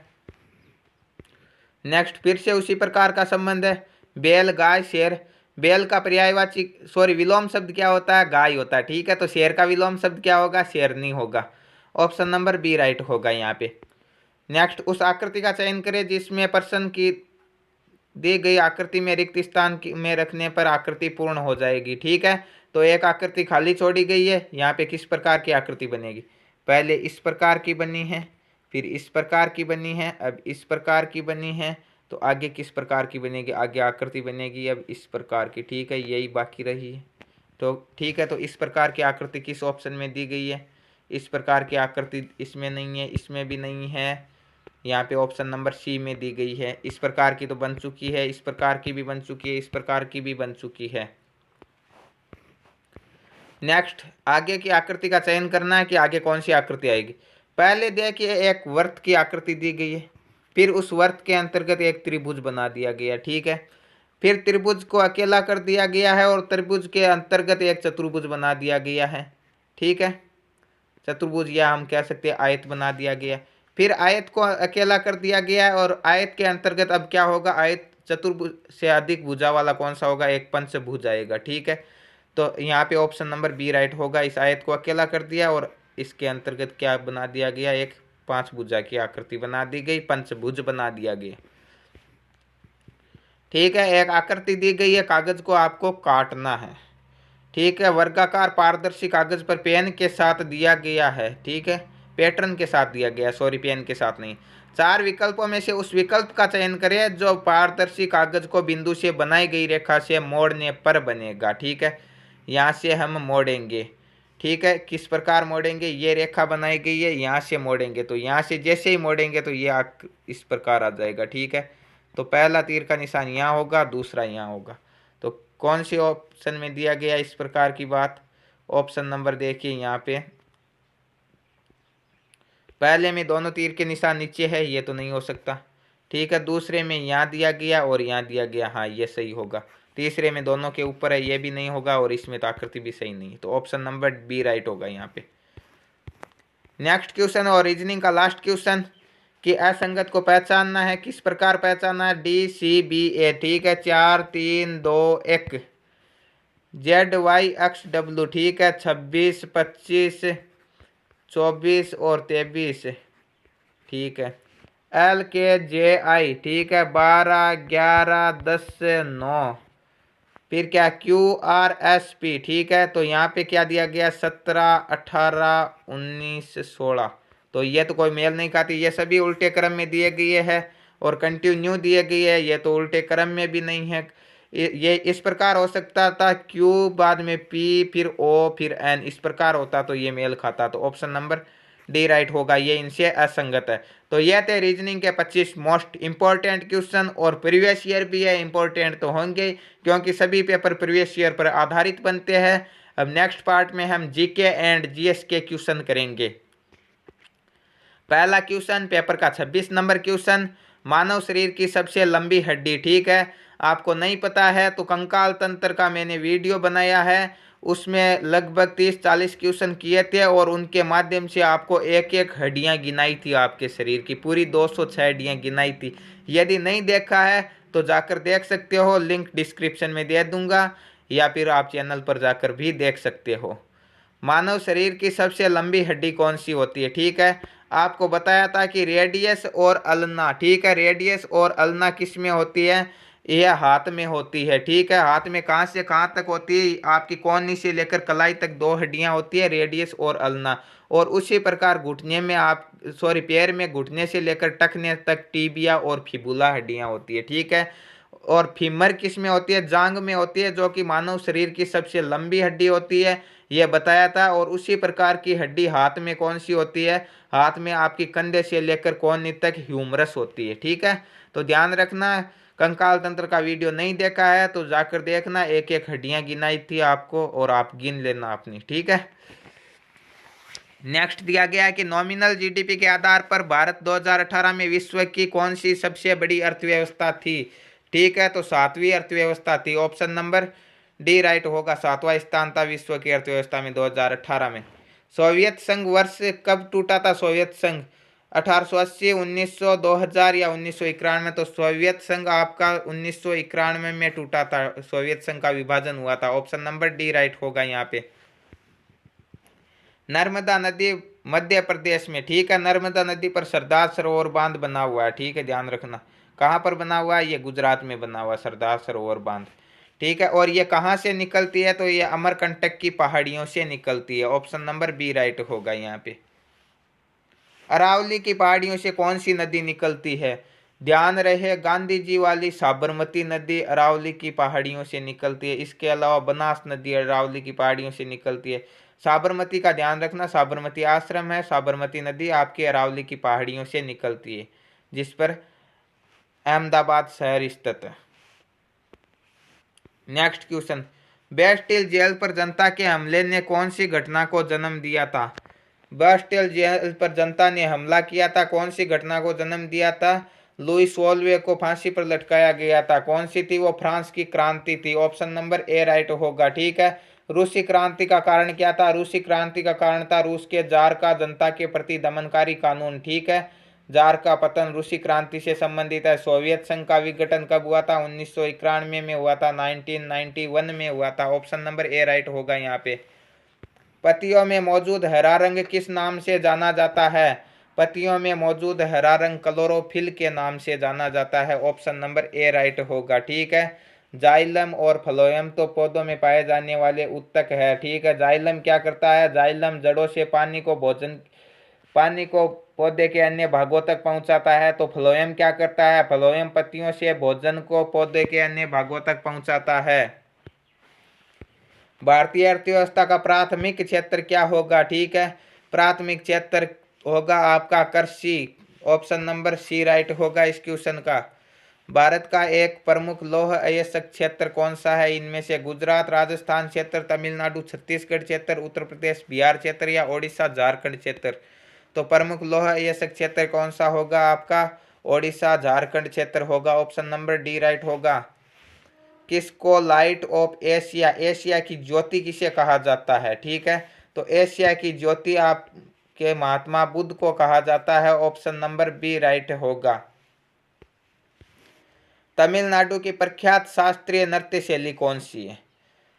[SPEAKER 1] नेक्स्ट फिर से उसी प्रकार का संबंध है, बैल, गाय, शेर। बैल का पर्यायवाची विलोम शब्द क्या होता है, गाय होता है, ठीक है, तो शेर का विलोम शब्द क्या होगा, शेरनी होगा, ऑप्शन नंबर बी राइट होगा यहाँ पे। नेक्स्ट, उस आकृति का चयन करें जिसमें प्रश्न की दी गई आकृति में रिक्त स्थान में रखने पर आकृति पूर्ण हो जाएगी। ठीक है, तो एक आकृति खाली छोड़ी गई है, यहाँ पे किस प्रकार की आकृति बनेगी, पहले इस प्रकार की बनी है, फिर इस प्रकार की बनी है, अब इस प्रकार की बनी है, तो आगे किस प्रकार की बनेगी, आगे आकृति बनेगी अब इस प्रकार की। ठीक है, यही बाकी रही है, तो ठीक है, तो इस प्रकार की आकृति किस ऑप्शन में दी गई है, इस प्रकार की आकृति इसमें नहीं है, इसमें भी नहीं है, यहाँ पे ऑप्शन नंबर सी में दी गई है। इस प्रकार की तो बन चुकी है, इस प्रकार की भी बन चुकी है, इस प्रकार की भी बन चुकी है। नेक्स्ट, आगे की आकृति का चयन करना है कि आगे कौन सी आकृति आएगी। पहले देखिए एक वृत्त की आकृति दी गई है, फिर उस वृत्त के अंतर्गत एक त्रिभुज बना दिया गया, ठीक है, फिर त्रिभुज को अकेला कर दिया गया है और त्रिभुज के अंतर्गत एक चतुर्भुज बना दिया गया है। ठीक है, चतुर्भुज या हम कह सकते हैं आयत बना दिया गया, फिर आयत को अकेला कर दिया गया है और आयत के अंतर्गत अब क्या होगा, आयत चतुर्भुज से अधिक भुजा वाला कौन सा होगा, एक पंचभुज आएगा। ठीक है, तो यहाँ पे ऑप्शन नंबर बी राइट होगा, इस आयत को अकेला कर दिया और इसके अंतर्गत क्या बना दिया गया, एक 5 भुजा की आकृति बना दी गई, पंचभुज बना दिया गया। ठीक है, एक आकृति दी गई है, कागज को आपको काटना है। ठीक है, वर्गाकार पारदर्शी कागज पर पेन के साथ दिया गया है, ठीक है, पैटर्न के साथ दिया गया, सॉरी पेन के साथ नहीं। 4 विकल्पों में से उस विकल्प का चयन करें जो पारदर्शी कागज को बिंदु से बनाई गई रेखा से मोड़ने पर बनेगा। ठीक है, यहाँ से हम मोड़ेंगे, ठीक है, किस प्रकार मोड़ेंगे, ये रेखा बनाई गई है, यहाँ से मोड़ेंगे, तो यहाँ से जैसे ही मोड़ेंगे तो ये इस प्रकार आ जाएगा। ठीक है, तो पहला तीर का निशान यहाँ होगा, दूसरा यहाँ होगा, तो कौन से ऑप्शन में दिया गया इस प्रकार की बात, ऑप्शन नंबर देखिए यहाँ पे, पहले में दोनों तीर के निशान नीचे है, ये तो नहीं हो सकता। ठीक है, दूसरे में यहाँ दिया गया और यहाँ दिया गया, हाँ ये सही होगा। तीसरे में दोनों के ऊपर है, ये भी नहीं होगा, और इसमें तो आकृति भी सही नहीं है, तो ऑप्शन नंबर बी राइट होगा यहाँ पे। नेक्स्ट क्वेश्चन और रीजनिंग का लास्ट क्वेश्चन कि असंगत को पहचानना है, किस प्रकार पहचानना है, डी सी बी ए। ठीक है, 4 3 2 1, जेड वाई एक्स डब्ल्यू। ठीक है, 26 25 24 और 23। ठीक है, एल के जे आई। ठीक है, 12 11 10 9, फिर क्या क्यू आर एस पी। ठीक है, तो यहाँ पे क्या दिया गया, 17 18 19 16, तो ये तो कोई मेल नहीं खाती, ये सभी उल्टे क्रम में दिए गए हैं और कंटिन्यू दिए गए हैं, ये तो उल्टे क्रम में भी नहीं है। ये इस प्रकार हो सकता था, क्यू बाद में पी फिर ओ फिर एन, इस प्रकार होता तो ये मेल खाता। तो ऑप्शन नंबर डी राइट होगा, ये इनसे असंगत है। तो यह थे रीजनिंग के 25 मोस्ट इंपॉर्टेंट क्वेश्चन, और प्रीवियस ईयर भी है, इंपॉर्टेंट तो होंगे क्योंकि सभी पेपर प्रीवियस ईयर पर आधारित बनते हैं। अब नेक्स्ट पार्ट में हम जीके एंड जीएस के क्वेश्चन करेंगे। पहला क्वेश्चन पेपर का 26 नंबर क्वेश्चन, मानव शरीर की सबसे लंबी हड्डी, ठीक है। आपको नहीं पता है तो कंकाल तंत्र का मैंने वीडियो बनाया है, उसमें लगभग 30-40 क्वेश्चन किए थे और उनके माध्यम से आपको एक एक हड्डियां गिनाई थी, आपके शरीर की पूरी 206 हड्डियां गिनाई थी। यदि नहीं देखा है तो जाकर देख सकते हो, लिंक डिस्क्रिप्शन में दे दूंगा, या फिर आप चैनल पर जाकर भी देख सकते हो। मानव शरीर की सबसे लंबी हड्डी कौन सी होती है, ठीक है। आपको बताया था कि रेडियस और अल्ना, ठीक है। रेडियस और अल्ना किस में होती है, यह हाथ में होती है, ठीक है। हाथ में कहाँ से कहाँ तक होती है, आपकी कोहनी से लेकर कलाई तक 2 हड्डियां होती है, रेडियस और अल्ना। और उसी प्रकार घुटने में पैर में घुटने से लेकर टखने तक टीबिया और फिबुला हड्डियां होती है, ठीक है। और फीमर किस में होती है, जांग में होती है, जो कि मानव शरीर की सबसे लंबी हड्डी होती है, यह बताया था। और उसी प्रकार की हड्डी हाथ में कौन सी होती है, हाथ में आपकी कंधे से लेकर कोहनी तक ह्यूमरस होती है, ठीक है। तो ध्यान रखना, कंकाल तंत्र का वीडियो नहीं देखा है तो जाकर देखना, एक एक हड्डियां गिनाई थी आपको और आप गिन लेना अपनी, ठीक है। नेक्स्ट दिया गया है कि नॉमिनल जीडीपी के आधार पर भारत 2018 में विश्व की कौन सी सबसे बड़ी अर्थव्यवस्था थी, ठीक है। तो 7वीं अर्थव्यवस्था थी, ऑप्शन नंबर डी राइट होगा, 7वां स्थान था विश्व की अर्थव्यवस्था में 2018 में। सोवियत संघ वर्ष कब टूटा था, सोवियत संघ 1880, 1900, 2000 या 1991। तो सोवियत संघ आपका 1991 में टूटा था, सोवियत संघ का विभाजन हुआ था, ऑप्शन नंबर डी राइट होगा यहाँ पे। नर्मदा नदी मध्य प्रदेश में, ठीक है। नर्मदा नदी पर सरदार सरोवर बांध बना हुआ है, ठीक है, ध्यान रखना। कहाँ पर बना हुआ है, ये गुजरात में बना हुआ है सरदार सरोवर बांध, ठीक है। और ये कहाँ से निकलती है, तो ये अमरकंटक की पहाड़ियों से निकलती है, ऑप्शन नंबर बी राइट होगा यहाँ पे। अरावली की पहाड़ियों से कौन सी नदी निकलती है, ध्यान रहे, गांधी जी वाली साबरमती नदी अरावली की पहाड़ियों से निकलती है। इसके अलावा बनास नदी अरावली की पहाड़ियों से निकलती है। साबरमती का ध्यान रखना, साबरमती आश्रम है, साबरमती नदी आपकी अरावली की पहाड़ियों से निकलती है, जिस पर अहमदाबाद शहर स्थित है। नेक्स्ट क्वेश्चन, बेस्टिल जेल पर जनता के हमले ने कौन सी घटना को जन्म दिया था, बेस्टिल जेल पर जनता ने हमला किया था, कौन सी घटना को जन्म दिया था, लुई सोल्वे को फांसी पर लटकाया गया था, कौन सी थी, वो फ्रांस की क्रांति थी, ऑप्शन नंबर ए राइट होगा, ठीक है। रूसी क्रांति का कारण क्या था, रूसी क्रांति का कारण था रूस के जार का जनता के प्रति दमनकारी कानून, ठीक है। जार का पतन रूसी क्रांति से संबंधित है। सोवियत संघ का विघटन कब हुआ था, 1991 में हुआ था, 1991 में हुआ था, ऑप्शन नंबर ए राइट होगा यहाँ पे। पत्तियों में मौजूद हरा रंग किस नाम से जाना जाता है, पत्तियों में मौजूद हरा रंग क्लोरोफिल के नाम से जाना जाता है, ऑप्शन नंबर ए राइट होगा, ठीक है। जाइलम और फ्लोएम तो पौधों में पाए जाने वाले उत्तक है, ठीक है। जाइलम क्या करता है, जाइलम जड़ों से पानी को पौधे के अन्य भागों तक पहुंचाता है। तो फ्लोएम क्या करता है, फ्लोएम पत्तियों से भोजन को पौधे के अन्य भागों तक पहुंचाता है। भारतीय अर्थव्यवस्था का प्राथमिक क्षेत्र क्या होगा, ठीक है। प्राथमिक क्षेत्र होगा आपका कृषि, ऑप्शन नंबर सी राइट होगा इस क्वेश्चन का। भारत का एक प्रमुख लौह अयस्क क्षेत्र कौन सा है, इनमें से गुजरात, राजस्थान क्षेत्र, तमिलनाडु, छत्तीसगढ़ क्षेत्र, उत्तर प्रदेश, बिहार क्षेत्र या ओडिशा, झारखंड क्षेत्र। तो प्रमुख लौह अयस्क क्षेत्र कौन सा होगा आपका, ओडिशा, झारखंड क्षेत्र होगा, ऑप्शन नंबर डी राइट होगा। किसको लाइट ऑफ एशिया, एशिया की ज्योति किसे कहा जाता है, ठीक है। तो एशिया की ज्योति आपके महात्मा बुद्ध को कहा जाता है, ऑप्शन नंबर बी राइट होगा। तमिलनाडु की प्रख्यात शास्त्रीय नृत्य शैली कौन सी है,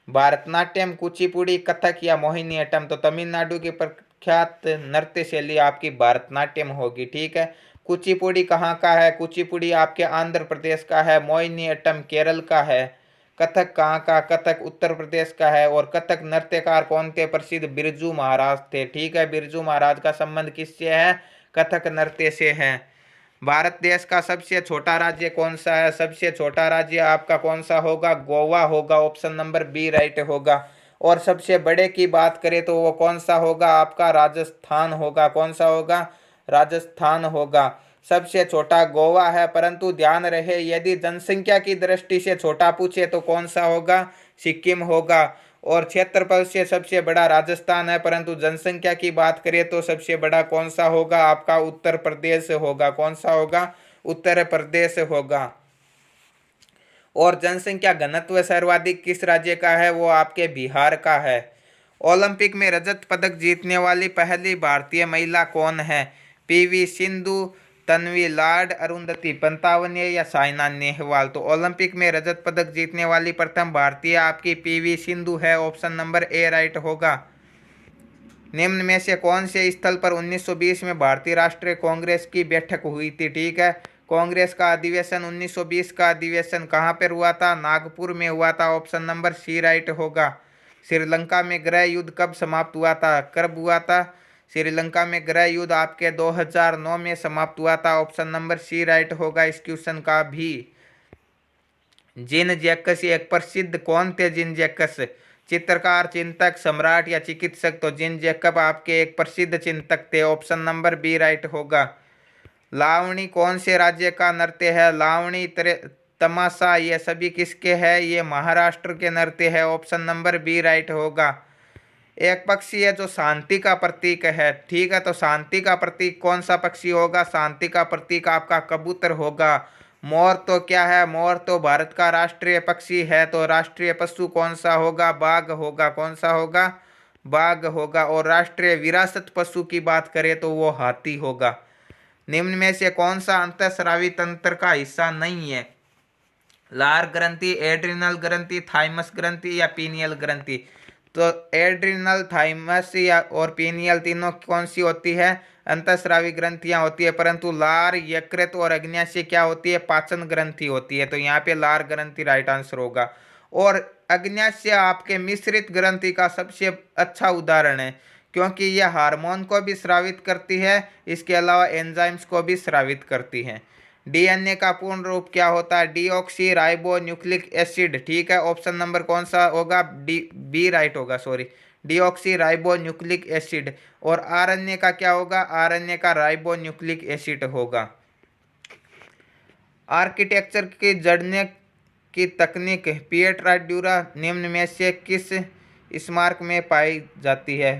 [SPEAKER 1] भारतनाट्यम, कुचिपुड़ी, कथक या मोहिनीअट्टम। तो तमिलनाडु की प्रख्यात नृत्य शैली आपकी भारतनाट्यम होगी, ठीक है। कुचिपुड़ी कहाँ का है, कुचिपुड़ी आपके आंध्र प्रदेश का है, मोहिनीअट्टम केरल का है। कथक कहाँ का, कथक उत्तर प्रदेश का है। और कथक नृत्यकार कौन थे, प्रसिद्ध बिरजू महाराज थे, ठीक है। बिरजू महाराज का संबंध किससे है, कथक नृत्य से है। भारत देश का सबसे छोटा राज्य कौन सा है? सबसे छोटा राज्य आपका कौन सा होगा? गोवा होगा, ऑप्शन नंबर बी राइट होगा। और सबसे बड़े की बात करें तो वो कौन सा होगा? आपका राजस्थान होगा। कौन सा होगा? राजस्थान होगा। सबसे छोटा गोवा है, परंतु ध्यान रहे यदि जनसंख्या की दृष्टि से छोटा पूछे तो कौन सा होगा? सिक्किम होगा। और क्षेत्रफल से सबसे बड़ा राजस्थान है, परंतु जनसंख्या की बात करें तो सबसे बड़ा कौन सा होगा? आपका उत्तर प्रदेश होगा। कौन सा होगा? उत्तर प्रदेश होगा। और जनसंख्या घनत्व सर्वाधिक किस राज्य का है? वो आपके बिहार का है। ओलंपिक में रजत पदक जीतने वाली पहली भारतीय महिला कौन है? पीवी सिंधु, तन्वी लाड, अरुंधति पंतावने या साइना नेहवाल? तो ओलंपिक में रजत पदक जीतने वाली प्रथम भारतीय आपकी पीवी सिंधु है। ऑप्शन नंबर ए राइट होगा। निम्न में से कौन से स्थल पर 1920 में भारतीय राष्ट्रीय कांग्रेस की बैठक हुई थी? ठीक है, कांग्रेस का अधिवेशन 1920 का अधिवेशन कहाँ पर हुआ था? नागपुर में हुआ था। ऑप्शन नंबर सी राइट होगा। श्रीलंका में गृह युद्ध कब समाप्त हुआ था? कब हुआ था? श्रीलंका में गृह युद्ध आपके 2009 में समाप्त हुआ था। ऑप्शन नंबर सी राइट होगा इस क्वेश्चन का भी। जीन जैकस एक प्रसिद्ध कौन थे? जीन जैकस चित्रकार, चिंतक, सम्राट या चिकित्सक? तो जीन जैकब आपके एक प्रसिद्ध चिंतक थे। ऑप्शन नंबर बी राइट होगा। लावणी कौन से राज्य का नृत्य है? लावणी, तमाशा ये सभी किसके हैं? ये महाराष्ट्र के नृत्य है। ऑप्शन नंबर बी राइट होगा। एक पक्षी है जो शांति का प्रतीक है। ठीक है, तो शांति का प्रतीक कौन सा पक्षी होगा? शांति का प्रतीक आपका कबूतर होगा। मोर तो क्या है? मोर तो भारत का राष्ट्रीय पक्षी है। तो राष्ट्रीय पशु कौन सा होगा? बाघ होगा। कौन सा होगा? बाघ होगा। और राष्ट्रीय विरासत पशु की बात करें तो वो हाथी होगा। निम्न में से कौन सा अंतःस्रावी तंत्र का हिस्सा नहीं है? लार ग्रंथि, एड्रिनल ग्रंथि, थाइमस ग्रंथि या पीनियल ग्रंथि? तो एड्रिनल, थाइमस या और पीनियल तीनों कौन सी होती है? अंतःस्रावी ग्रंथियां होती है। परंतु लार, यकृत और अग्न्याशय क्या होती है? पाचन ग्रंथि होती है। तो यहाँ पे लार ग्रंथि राइट आंसर होगा। और अग्न्याशय आपके मिश्रित ग्रंथि का सबसे अच्छा उदाहरण है, क्योंकि यह हार्मोन को भी स्रावित करती है, इसके अलावा एंजाइम्स को भी स्रावित करती है। डीएनए का पूर्ण रूप क्या होता है? Deoxy ribo nucleic acid. ठीक है, ऑप्शन नंबर कौन सा होगा? डी बी राइट होगा, sorry, deoxy ribo nucleic acid. और आरएनए का क्या होगा? आरएनए का राइबो न्यूक्लिक एसिड होगा। आर्किटेक्चर की जड़ने की तकनीक पिएट्रा ड्यूरा निम्न में से किस स्मारक में पाई जाती है?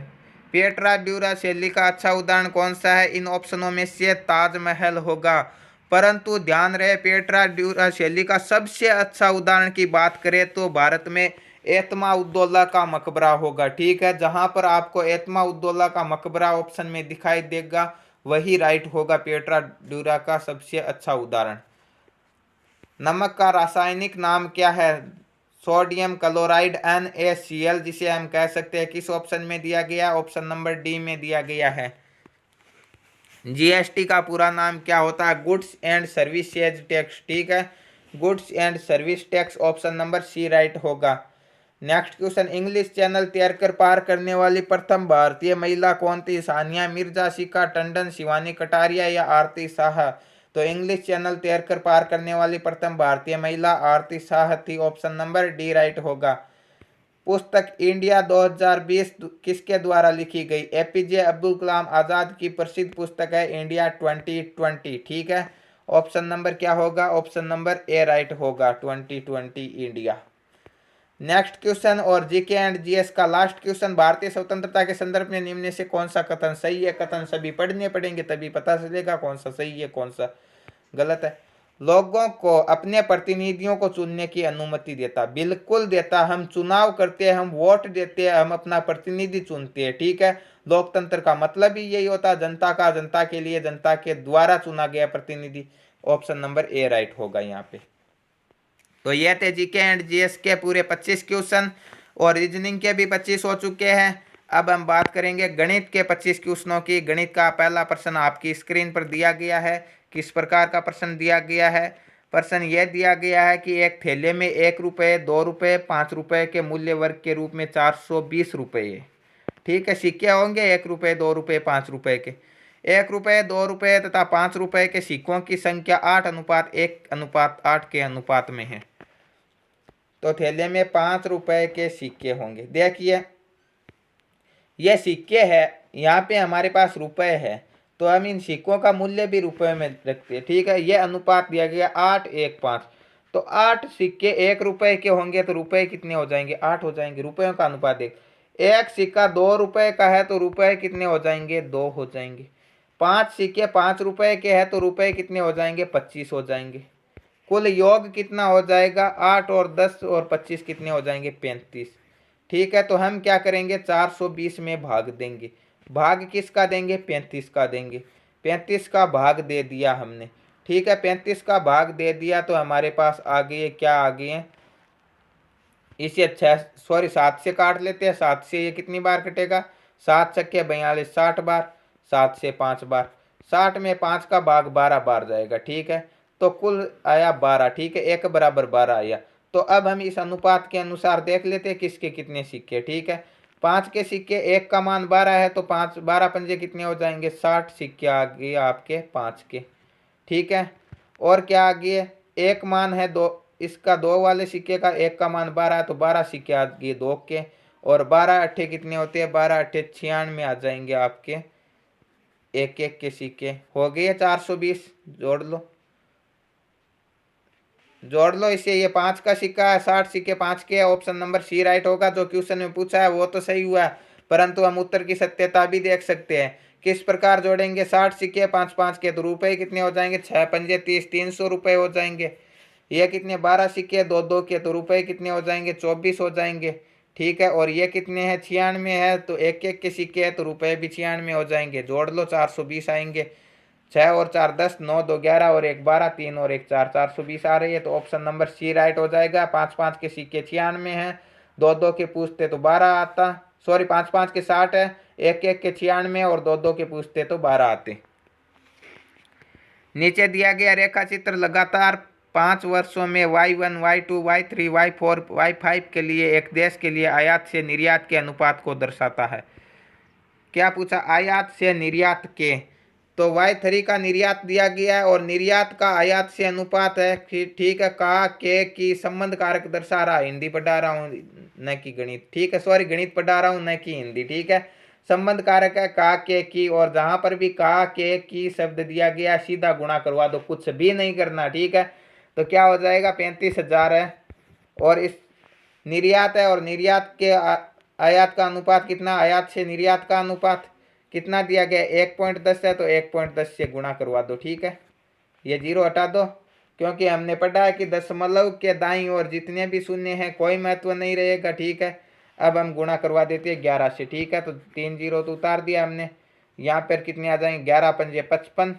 [SPEAKER 1] पिएट्रा ड्यूरा शैली का अच्छा उदाहरण कौन सा है? इन ऑप्शनों में से ताजमहल होगा। परंतु ध्यान रहे, पिएट्रा ड्यूरा शैली का सबसे अच्छा उदाहरण की बात करें तो भारत में एतमा उद्दौला का मकबरा होगा। ठीक है, जहां पर आपको एतमा उद्दौला का मकबरा ऑप्शन में दिखाई देगा वही राइट होगा पिएट्रा ड्यूरा का सबसे अच्छा उदाहरण। नमक का रासायनिक नाम क्या है? सोडियम क्लोराइड NaCl, जिसे हम कह सकते हैं, किस ऑप्शन में दिया गया? ऑप्शन नंबर डी में दिया गया है। जीएसटी का पूरा नाम क्या होता है? Goods and services tax. ठीक है, goods and service tax. Option number C right होगा। नेक्स्ट क्वेश्चन, इंग्लिश चैनल तैर कर पार करने वाली प्रथम भारतीय महिला कौन थी? सानिया मिर्जा, शिखा टंडन, शिवानी कटारिया या आरती शाह? तो इंग्लिश चैनल तैर कर पार करने वाली प्रथम भारतीय महिला आरती शाह थी। ऑप्शन नंबर डी राइट होगा। पुस्तक इंडिया 2020 किसके द्वारा लिखी गई? एपीजे अब्दुल कलाम आजाद की प्रसिद्ध पुस्तक है इंडिया 2020। ठीक है, ऑप्शन नंबर क्या होगा? ऑप्शन नंबर ए राइट होगा, 2020 इंडिया। नेक्स्ट क्वेश्चन और जीके एंड जीएस का लास्ट क्वेश्चन, भारतीय स्वतंत्रता के संदर्भ में निम्न से कौन सा कथन सही है? कथन सभी पढ़ने पड़ेंगे तभी पता चलेगा कौन सा सही है कौन सा गलत है। लोगों को अपने प्रतिनिधियों को चुनने की अनुमति देता, बिल्कुल देता। हम चुनाव करते हैं, हम वोट देते हैं, हम अपना प्रतिनिधि चुनते हैं। ठीक है, लोकतंत्र का मतलब ही यही होता है, जनता का, जनता के लिए, जनता के द्वारा चुना गया प्रतिनिधि। ऑप्शन नंबर ए राइट होगा यहाँ पे। तो ये थे जीके एंड जीएस के पूरे 25 क्वेश्चन और रीजनिंग के भी 25 हो चुके हैं। अब हम बात करेंगे गणित के 25 क्वेश्चनों की। गणित का पहला प्रश्न आपकी स्क्रीन पर दिया गया है। किस प्रकार का प्रश्न दिया गया है? प्रश्न यह दिया गया है कि एक थैले में 1 रुपये, 2 रुपये, 5 रुपये के मूल्य वर्ग के रूप में 420 रुपये, ठीक है, सिक्के होंगे 1 रुपये, 2 रुपये, 5 रुपये के। ₹1, ₹2 तथा ₹5 के सिक्कों की संख्या 8:1:8 के अनुपात में है। तो थैले में ₹5 के सिक्के होंगे। देखिए ये सिक्के है, यहाँ पे हमारे पास रुपए है, तो हम इन सिक्कों का मूल्य भी रुपए में रखते हैं, ठीक है। ये अनुपात दिया गया 8:1:5। तो 8 सिक्के ₹1 के होंगे तो रुपए कितने हो जाएंगे? 8 हो जाएंगे। रुपयों का अनुपात देख, एक सिक्का ₹2 का है तो रुपए कितने हो जाएंगे? 2 हो जाएंगे। 5 सिक्के ₹5 के हैं तो रुपए कितने हो जाएंगे? 25 हो जाएंगे। कुल योग कितना हो जाएगा? 8 और 10 और 25 कितने हो जाएंगे? 35। ठीक है, तो हम क्या करेंगे? 420 में भाग देंगे। भाग किसका देंगे? 35 का देंगे। 35 का भाग दे दिया हमने, ठीक है। 35 का भाग दे दिया तो हमारे पास आ गए, क्या आ गए? इसे 7 से काट लेते हैं। 7 से ये कितनी बार कटेगा? 7 छक्के 42, 60 बार। 7 से 5 बार, 60 में 5 का भाग 12 बार जाएगा, ठीक है। तो कुल आया 12, ठीक है। 1 बराबर 12 आया। तो अब हम इस अनुपात के अनुसार देख लेते हैं किसके कितने सिक्के, ठीक है। 5 के सिक्के, 1 का मान 12 है तो 5 12 पंजे कितने हो जाएंगे? 60 सिक्के आ गए आपके 5 के, ठीक है। और क्या आ गए? एक मान है 2, इसका 2 वाले सिक्के का, एक का मान 12 है तो 12 सिक्के आ गए 2 के। और 12 अट्ठे कितने होते हैं? 12 अट्ठे 96 आ जाएंगे आपके एक एक के सिक्के। हो गए 420। जोड़ लो, जोड़ लो इसे। ये 5 का सिक्का है, 60 सिक्के 5 के। ऑप्शन नंबर सी राइट होगा। जो क्वेश्चन में पूछा है वो तो सही हुआ है, परंतु हम उत्तर की सत्यता भी देख सकते हैं। किस प्रकार जोड़ेंगे? 60 सिक्के 5 5 के तो रुपए कितने हो जाएंगे? 6 पंजे 30, ₹300 हो जाएंगे। ये कितने? 12 सिक्के 2 2 के तो रुपए कितने हो जाएंगे? 24 हो जाएंगे, ठीक है। और ये कितने हैं? 96 है तो एक एक के सिक्के है तो रुपए भी 96 हो जाएंगे। जोड़ लो, 420 आएंगे। 6 और 4 10, 9 2 11 और 1 12, 3 और 1 4, 420 आ रही है। तो ऑप्शन नंबर सी राइट हो जाएगा। 5 5 के सिक्के 96 हैं, 2 2 के पूछते तो 12 आता, सॉरी 5 5 के 60 है, 1 1 के 96 और 2 2 के पूछते तो 12 आते। नीचे दिया गया रेखा चित्र लगातार 5 वर्षों में Y1 Y2 Y3 Y4 Y5 के लिए एक देश के लिए आयात से निर्यात के अनुपात को दर्शाता है। क्या पूछा? आयात से निर्यात के। तो Y3 का निर्यात दिया गया है और निर्यात का आयात से अनुपात है, ठीक है। का के की संबंध कारक दर्शा रहा है। हिंदी पढ़ा रहा हूँ न कि गणित, ठीक है। सॉरी, गणित पढ़ा रहा हूँ न कि हिंदी, ठीक है। संबंध कारक है का के की, और जहां पर भी का के की शब्द दिया गया सीधा गुणा करवा दो, कुछ भी नहीं करना, ठीक है। तो क्या हो जाएगा? 35,000 है। और इस निर्यात है और निर्यात के आयात का अनुपात कितना? आयात से निर्यात का अनुपात कितना दिया गया? 1.10 है तो 1.10 से गुणा करवा दो, ठीक है। ये 0 हटा दो, क्योंकि हमने पढ़ा है कि दशमलव के दाईं ओर जितने भी शून्य हैं कोई महत्व नहीं रहेगा, ठीक है। अब हम गुणा करवा देते हैं 11 से, ठीक है। तो 3 0 तो उतार दिया हमने। यहाँ पर कितने आ जाएंगे? 11 पंजे 55,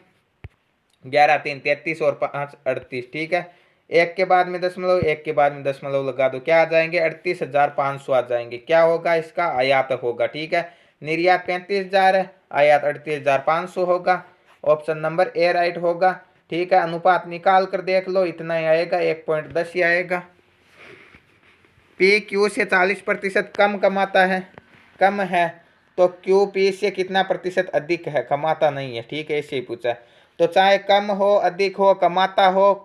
[SPEAKER 1] 11 3 33 और 5 38, ठीक है। एक के बाद में दशमलव, एक के बाद में दशमलव लगा दो, क्या आ जाएंगे? 38,500 आ जाएंगे। क्या होगा? इसका आयात होगा, ठीक है। निर्यात 35,000 है, आयात 38,500 होगा। ऑप्शन नंबर ए राइट होगा, ठीक है। अनुपात निकाल कर देख लो, इतना ही आएगा, 1.10 ही आएगा। पी क्यू से 40% कम कमाता है, कम है, तो क्यू पी से कितना प्रतिशत अधिक है? कमाता नहीं है, ठीक है। इसे ही पूछा है। तो चाहे कम हो, अधिक हो, कमाता हो,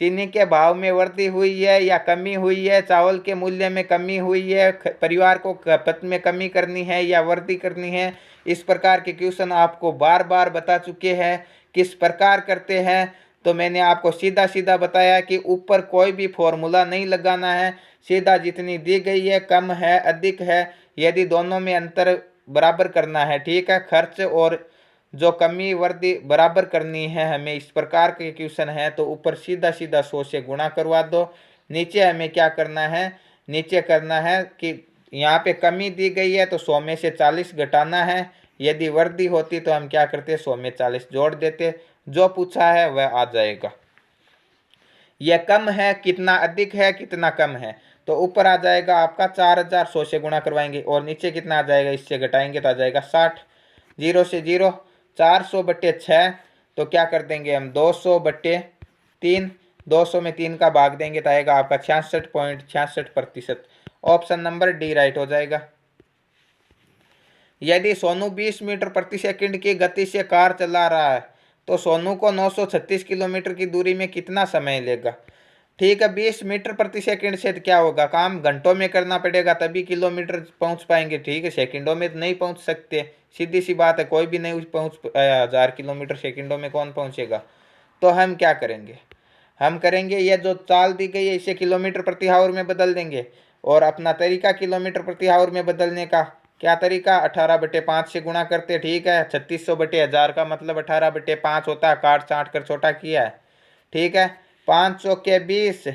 [SPEAKER 1] चीनी के भाव में वृद्धि हुई है या कमी हुई है, चावल के मूल्य में कमी हुई है, परिवार को खपत में कमी करनी है या वृद्धि करनी है, इस प्रकार के क्वेश्चन आपको बार बार बता चुके हैं। किस प्रकार करते हैं? तो मैंने आपको सीधा सीधा बताया कि ऊपर कोई भी फॉर्मूला नहीं लगाना है, सीधा जितनी दी गई है, कम है अधिक है, यदि दोनों में अंतर बराबर करना है, ठीक है। खर्च और जो कमी वृद्धि बराबर करनी है हमें, इस प्रकार के क्वेश्चन है तो ऊपर सीधा सीधा 100 से गुणा करवा दो। नीचे हमें क्या करना है? नीचे करना है कि यहाँ पे कमी दी गई है तो 100 में से 40 घटाना है, यदि वृद्धि होती तो हम क्या करते? 100 में 40 जोड़ देते। जो पूछा है वह आ जाएगा। यह कम है, कितना अधिक है, कितना कम है, तो ऊपर आ जाएगा आपका 4000, 100 से गुणा करवाएंगे, और नीचे कितना आ जाएगा? इससे घटाएंगे तो आ जाएगा 60। 0 से 0, 400/6, तो क्या कर देंगे हम? 200/3, 200 में 3 का भाग देंगे तो आएगा आपका 66.66%। ऑप्शन नंबर डी राइट हो जाएगा। यदि सोनू 20 मीटर प्रति सेकंड की गति से कार चला रहा है तो सोनू को 936 किलोमीटर की दूरी में कितना समय लेगा। ठीक है, 20 मीटर प्रति सेकंड से तो क्या होगा, काम घंटों में करना पड़ेगा तभी किलोमीटर पहुंच पाएंगे। ठीक है, सेकंडों में तो नहीं पहुंच सकते, सीधी सी बात है, कोई भी नहीं पहुंच 1000 किलोमीटर सेकंडों में कौन पहुंचेगा। तो हम क्या करेंगे, हम करेंगे ये जो चाल दी गई है इसे किलोमीटर प्रति आवर में बदल देंगे। और अपना तरीका किलोमीटर प्रति आवर में बदलने का क्या तरीका, 18/5 से गुणा करते। ठीक है, 3600/1000 का मतलब 18/5 होता है, काट छाँट कर छोटा किया है। ठीक है, 5 चौके 20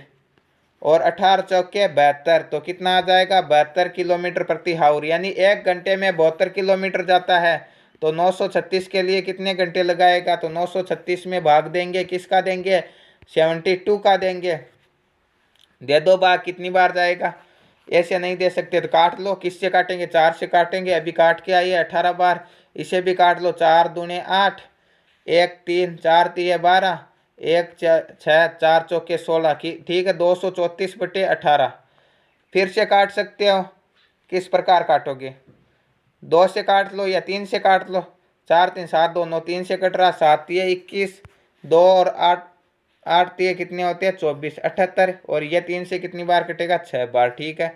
[SPEAKER 1] और 18 चौके 72, तो कितना आ जाएगा, 72 किलोमीटर प्रति आवर, यानी 1 घंटे में 72 किलोमीटर जाता है। तो 936 के लिए कितने घंटे लगाएगा, तो 936 में भाग देंगे, किसका देंगे, 72 का देंगे। दे दो भाग, कितनी बार जाएगा, ऐसे नहीं दे सकते तो काट लो, किससे काटेंगे, 4 से काटेंगे, अभी काट के आइए 18 बार। इसे भी काट लो, 4 दूने 8, 1 3 4 3 12, 1 6 4 चौके 16 की। ठीक है, 234/18। फिर से काट सकते हो, किस प्रकार काटोगे, 2 से काट लो या 3 से काट लो। 4 3 7 2 9, 3 से कट रहा, 7 3 21, 2 और 8 8 3 कितने होते हैं 24, 78, और ये 3 से कितनी बार कटेगा, 6 बार। ठीक है,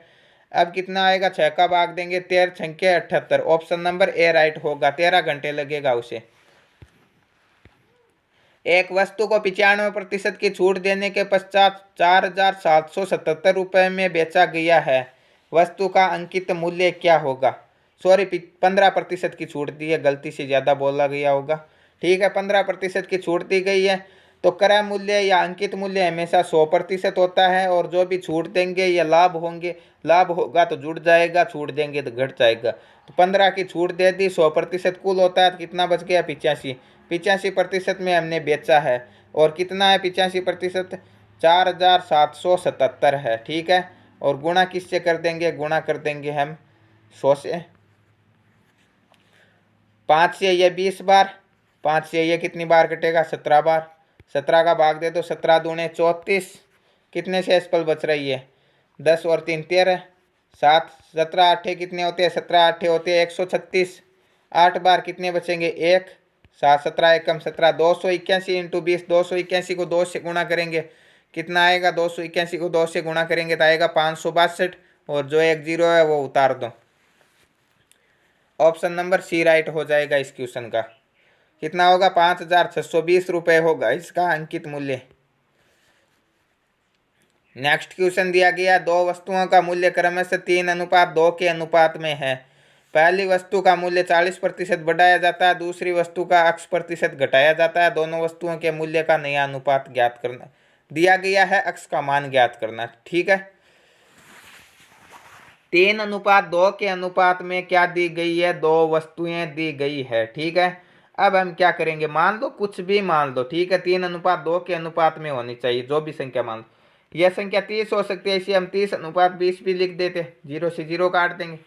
[SPEAKER 1] अब कितना आएगा, 6 का भाग देंगे, 13 छंके 78, ऑप्शन नंबर ए राइट होगा, 13 घंटे लगेगा उसे। एक वस्तु को 95% की छूट देने के पश्चात 4777 रुपये में बेचा गया है, वस्तु का अंकित मूल्य क्या होगा। सॉरी, 15% की छूट दी है, गलती से ज़्यादा बोला गया होगा। ठीक है, 15% की छूट दी गई है, तो क्रय मूल्य या अंकित मूल्य हमेशा 100% होता है, और जो भी छूट देंगे या लाभ होंगे, लाभ होगा तो जुड़ जाएगा, छूट देंगे तो घट जाएगा। तो 15 की छूट दे दी, 100% कुल होता है, तो कितना बच गया, 85। 85% में हमने बेचा है, और कितना है 85%, 4777 है। ठीक है, और गुणा किससे कर देंगे, गुणा कर देंगे हम 100 से। 5 से ये 20 बार, 5 से ये कितनी बार कटेगा, 17 बार। 17 का भाग दे दो, 17 दूने 34, कितने से एसपल बच रही है, 10 और 3 13, 7 17 8 कितने होते हैं, 17 8 होते हैं 136। 8 बार कितने बचेंगे, 1 7 17 एकम 17, 281 इंटू 20, 281 को 2 से गुणा करेंगे, कितना आएगा, 281 को 2 से गुणा करेंगे तो आएगा 562, और जो एक जीरो है वो उतार दो। ऑप्शन नंबर सी राइट हो जाएगा इस क्वेश्चन का। कितना होगा, 5620 रुपये होगा इसका अंकित मूल्य। नेक्स्ट क्वेश्चन दिया गया, दो वस्तुओं का मूल्य क्रमशः 3:2 के अनुपात में है। पहली वस्तु का मूल्य 40% बढ़ाया जाता है, दूसरी वस्तु का x% घटाया जाता है, दोनों वस्तुओं के मूल्य का नया अनुपात ज्ञात करना। दिया गया है x का मान ज्ञात करना। ठीक है, 3:2 के अनुपात में क्या दी गई है, दो वस्तुएं दी गई है। ठीक है, अब हम क्या करेंगे, मान लो कुछ भी मान लो। ठीक है, 3:2 के अनुपात में होनी चाहिए, जो भी संख्या मान लो। यह संख्या 30 हो सकती है, इसे हम 30:20 भी लिख देते, 0 से 0 काट देंगे।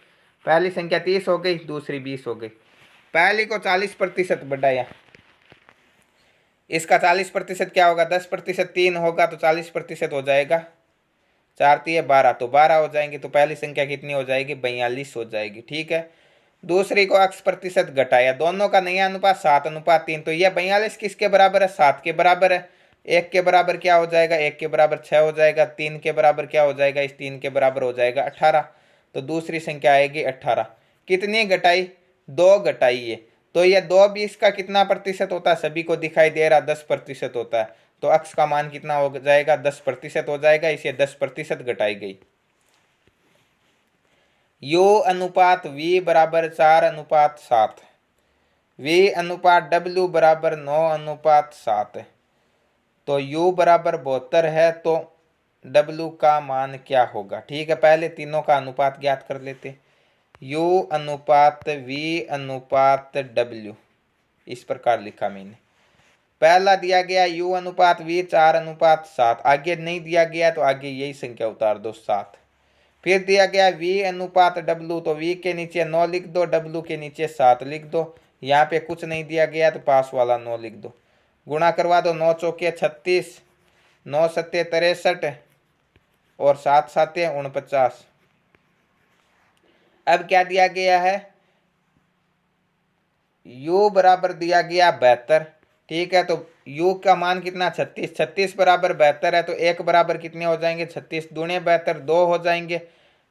[SPEAKER 1] पहली संख्या 30 हो गई, दूसरी 20 हो गई। पहली को 40% बढ़ाया, इसका 40% क्या होगा, 10%, 3 होगा तो 40% हो जाएगा, 4 3 12, तो 12 हो जाएंगे, तो पहली संख्या कितनी हो जाएगी, 42 हो जाएगी। ठीक है, दूसरी को x% घटाया, दोनों का नया अनुपात 7:3, तो यह 42 किसके बराबर है, 7 के बराबर है। 1 के बराबर क्या हो जाएगा, 1 के बराबर 6 हो जाएगा। 3 के बराबर क्या हो जाएगा, इस 3 के बराबर हो जाएगा 18, तो दूसरी संख्या आएगी 18। कितनी घटाई, 2 घटाई है, तो यह 2 20 का कितना प्रतिशत होता है, सभी को दिखाई दे रहा 10% होता है, तो x का मान कितना हो जाएगा, 10% हो जाएगा, इसे 10% घटाई गई। U अनुपात V बराबर 4:7, V अनुपात W बराबर 9:7, तो U बराबर 72 है, तो W का मान क्या होगा। ठीक है, पहले तीनों का अनुपात ज्ञात कर लेते, U अनुपात V अनुपात W, इस प्रकार लिखा मैंने। पहला दिया गया U अनुपात V 4:7, आगे नहीं दिया गया तो आगे यही संख्या उतार दो 7। फिर दिया गया V अनुपात W, तो V के नीचे 9 लिख दो, W के नीचे 7 लिख दो। यहाँ पे कुछ नहीं दिया गया तो पास वाला 9 लिख दो। गुणा करवा दो, 9 चौके 36, 9 सत्ते 63, और 7 साते 49। अब क्या दिया गया है, u बराबर दिया गया 72, ठीक है। तो u का मान कितना 36, 36 बराबर 72 है, तो एक बराबर कितने हो जाएंगे 36 दूने 72 2 हो जाएंगे।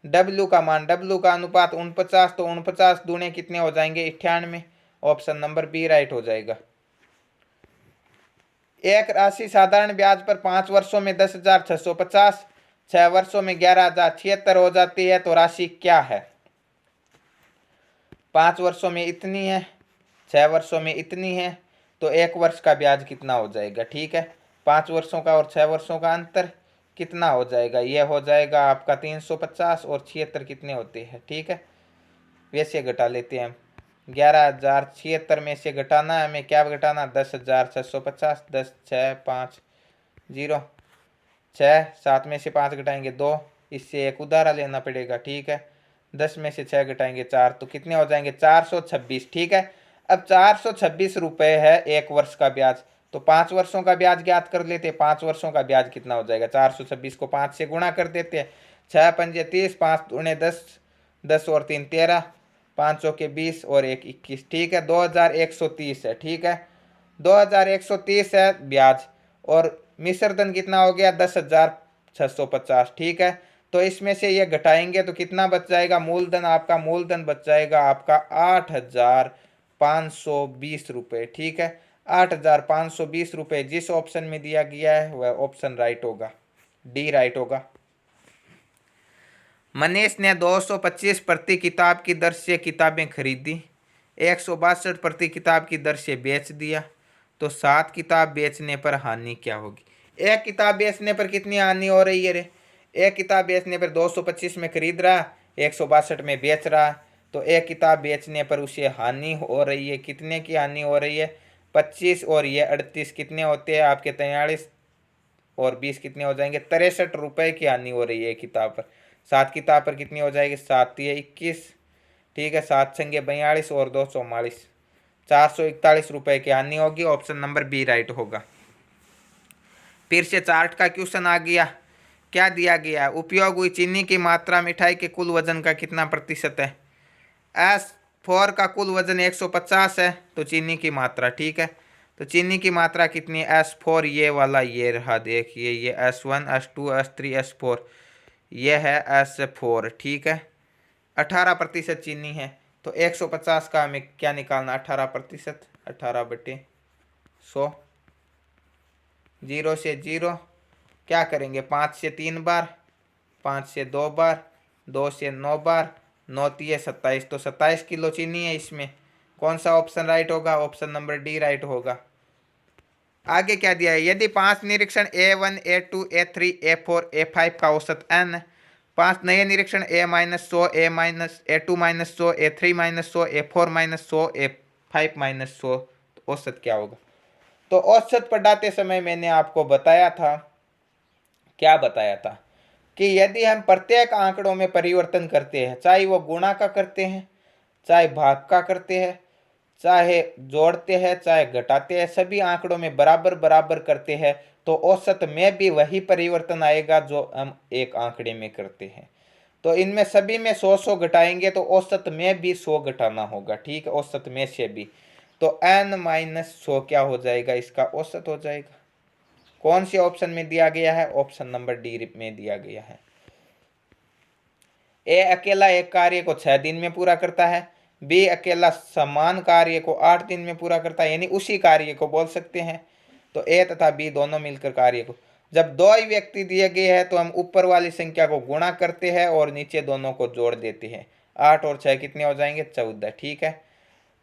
[SPEAKER 1] w का मान, w का अनुपात 49, तो 49 दूने कितने हो जाएंगे 98। ऑप्शन नंबर बी राइट हो जाएगा। एक राशि साधारण ब्याज पर 5 वर्षों में 10,650, 6 वर्षों में 11,076 हो जाती है, तो राशि क्या है? 5 वर्षों में इतनी है, 6 वर्षों में इतनी है, तो एक वर्ष का ब्याज कितना हो जाएगा? ठीक है, 5 वर्षों का और 6 वर्षों का अंतर कितना हो जाएगा? यह हो जाएगा आपका 350, और 76 कितने होते हैं? ठीक है, वैसे घटा लेते हैं हम। 11,076 में से घटाना है हमें, क्या घटाना? 10,650, 10 6 5 0 6, 7 में से 5 घटाएंगे 2, इससे एक उधारा लेना पड़ेगा। ठीक है, 10 में से 6 घटाएंगे 4, तो कितने हो जाएंगे 426। ठीक है, अब 426 रुपये है एक वर्ष का ब्याज, तो 5 वर्षों का ब्याज ज्ञात कर लेते हैं। 5 वर्षों का ब्याज कितना हो जाएगा? 426 को 5 से गुणा कर देते हैं। 6 पंजे 30, 5 दूने 10, 10 और 3 13, 5 चौके 20 और 1 21। ठीक है, 2130 है। ठीक है, 2130 है ब्याज, और मिश्रधन कितना हो गया? 10,650। ठीक है, तो इसमें से ये घटाएंगे तो कितना बच जाएगा? मूलधन आपका, मूलधन बच जाएगा आपका 8,520 रुपये। ठीक है, 8,520 रुपये जिस ऑप्शन में दिया गया है वह ऑप्शन राइट होगा, डी राइट होगा। मनीष ने 225 प्रति किताब की दर से किताबें खरीदी, 162 प्रति किताब की दर से बेच दिया, तो 7 किताब बेचने पर हानि क्या होगी? एक किताब बेचने पर कितनी हानि हो रही है रे? एक किताब बेचने पर 225 में खरीद रहा, 162 में बेच रहा, तो एक किताब बेचने पर उसे हानि हो रही है। कितने की हानि हो रही है? 25 और ये 38 कितने होते हैं आपके? 43 और 20 कितने हो जाएंगे? 63 रुपये की हानि हो रही है किताब पर। 7 किताब पर कितनी हो जाएगी? 7 21, ठीक है, 7 संगे 42 और 2 44, 441 रुपये की हानि होगी। ऑप्शन नंबर बी राइट होगा। फिर से चार्ट का क्वेश्चन आ गया। क्या दिया गया है? उपयोग हुई चीनी की मात्रा मिठाई के कुल वजन का कितना प्रतिशत है? S4 का कुल वजन 150 है, तो चीनी की मात्रा, ठीक है, तो चीनी की मात्रा कितनी है? S4 ये वाला ये रहा, देखिए ये S1 S2 S3 S4, ये है S4। ठीक है, 18% चीनी है, तो 150 का हमें क्या निकालना? 18%, 18/100, 0 से 0 क्या करेंगे? 5 से 3 बार, 5 से 2 बार, 2 से 9 बार, 9 3 27, तो 27 किलो चीनी है इसमें। कौन सा ऑप्शन राइट होगा? ऑप्शन नंबर डी राइट होगा। आगे क्या दिया है? यदि 5 निरीक्षण A1 A2 A3 A4 A5 का औसत n, 5 नए निरीक्षण A-100 A-A2-100 A3-100 A4-100 A5-100, तो औसत क्या होगा? तो औसत पढ़ाते समय मैंने आपको बताया था, क्या बताया था, कि यदि हम प्रत्येक आंकड़ों में परिवर्तन करते हैं, चाहे वो गुणा का करते हैं, चाहे भाग का करते हैं, चाहे जोड़ते हैं, चाहे घटाते हैं, सभी आंकड़ों में बराबर बराबर करते हैं, तो औसत में भी वही परिवर्तन आएगा जो हम एक आंकड़े में करते हैं। तो इनमें सभी में 100 घटाएंगे, तो औसत में भी 100 घटाना होगा। ठीक है, औसत में से भी, तो n-100 क्या हो जाएगा? इसका औसत हो जाएगा। कौन से ऑप्शन में दिया गया है? ऑप्शन नंबर डी में दिया गया है। ए अकेला एक कार्य को 6 दिन में पूरा करता है, बी अकेला समान कार्य को 8 दिन में पूरा करता है, यानी उसी कार्य को बोल सकते हैं। तो ए तथा बी दोनों मिलकर कार्य को, जब दो ही व्यक्ति दिए गए हैं तो हम ऊपर वाली संख्या को गुणा करते हैं और नीचे दोनों को जोड़ देते हैं। 8 और 6 कितने हो जाएंगे? 14। ठीक है,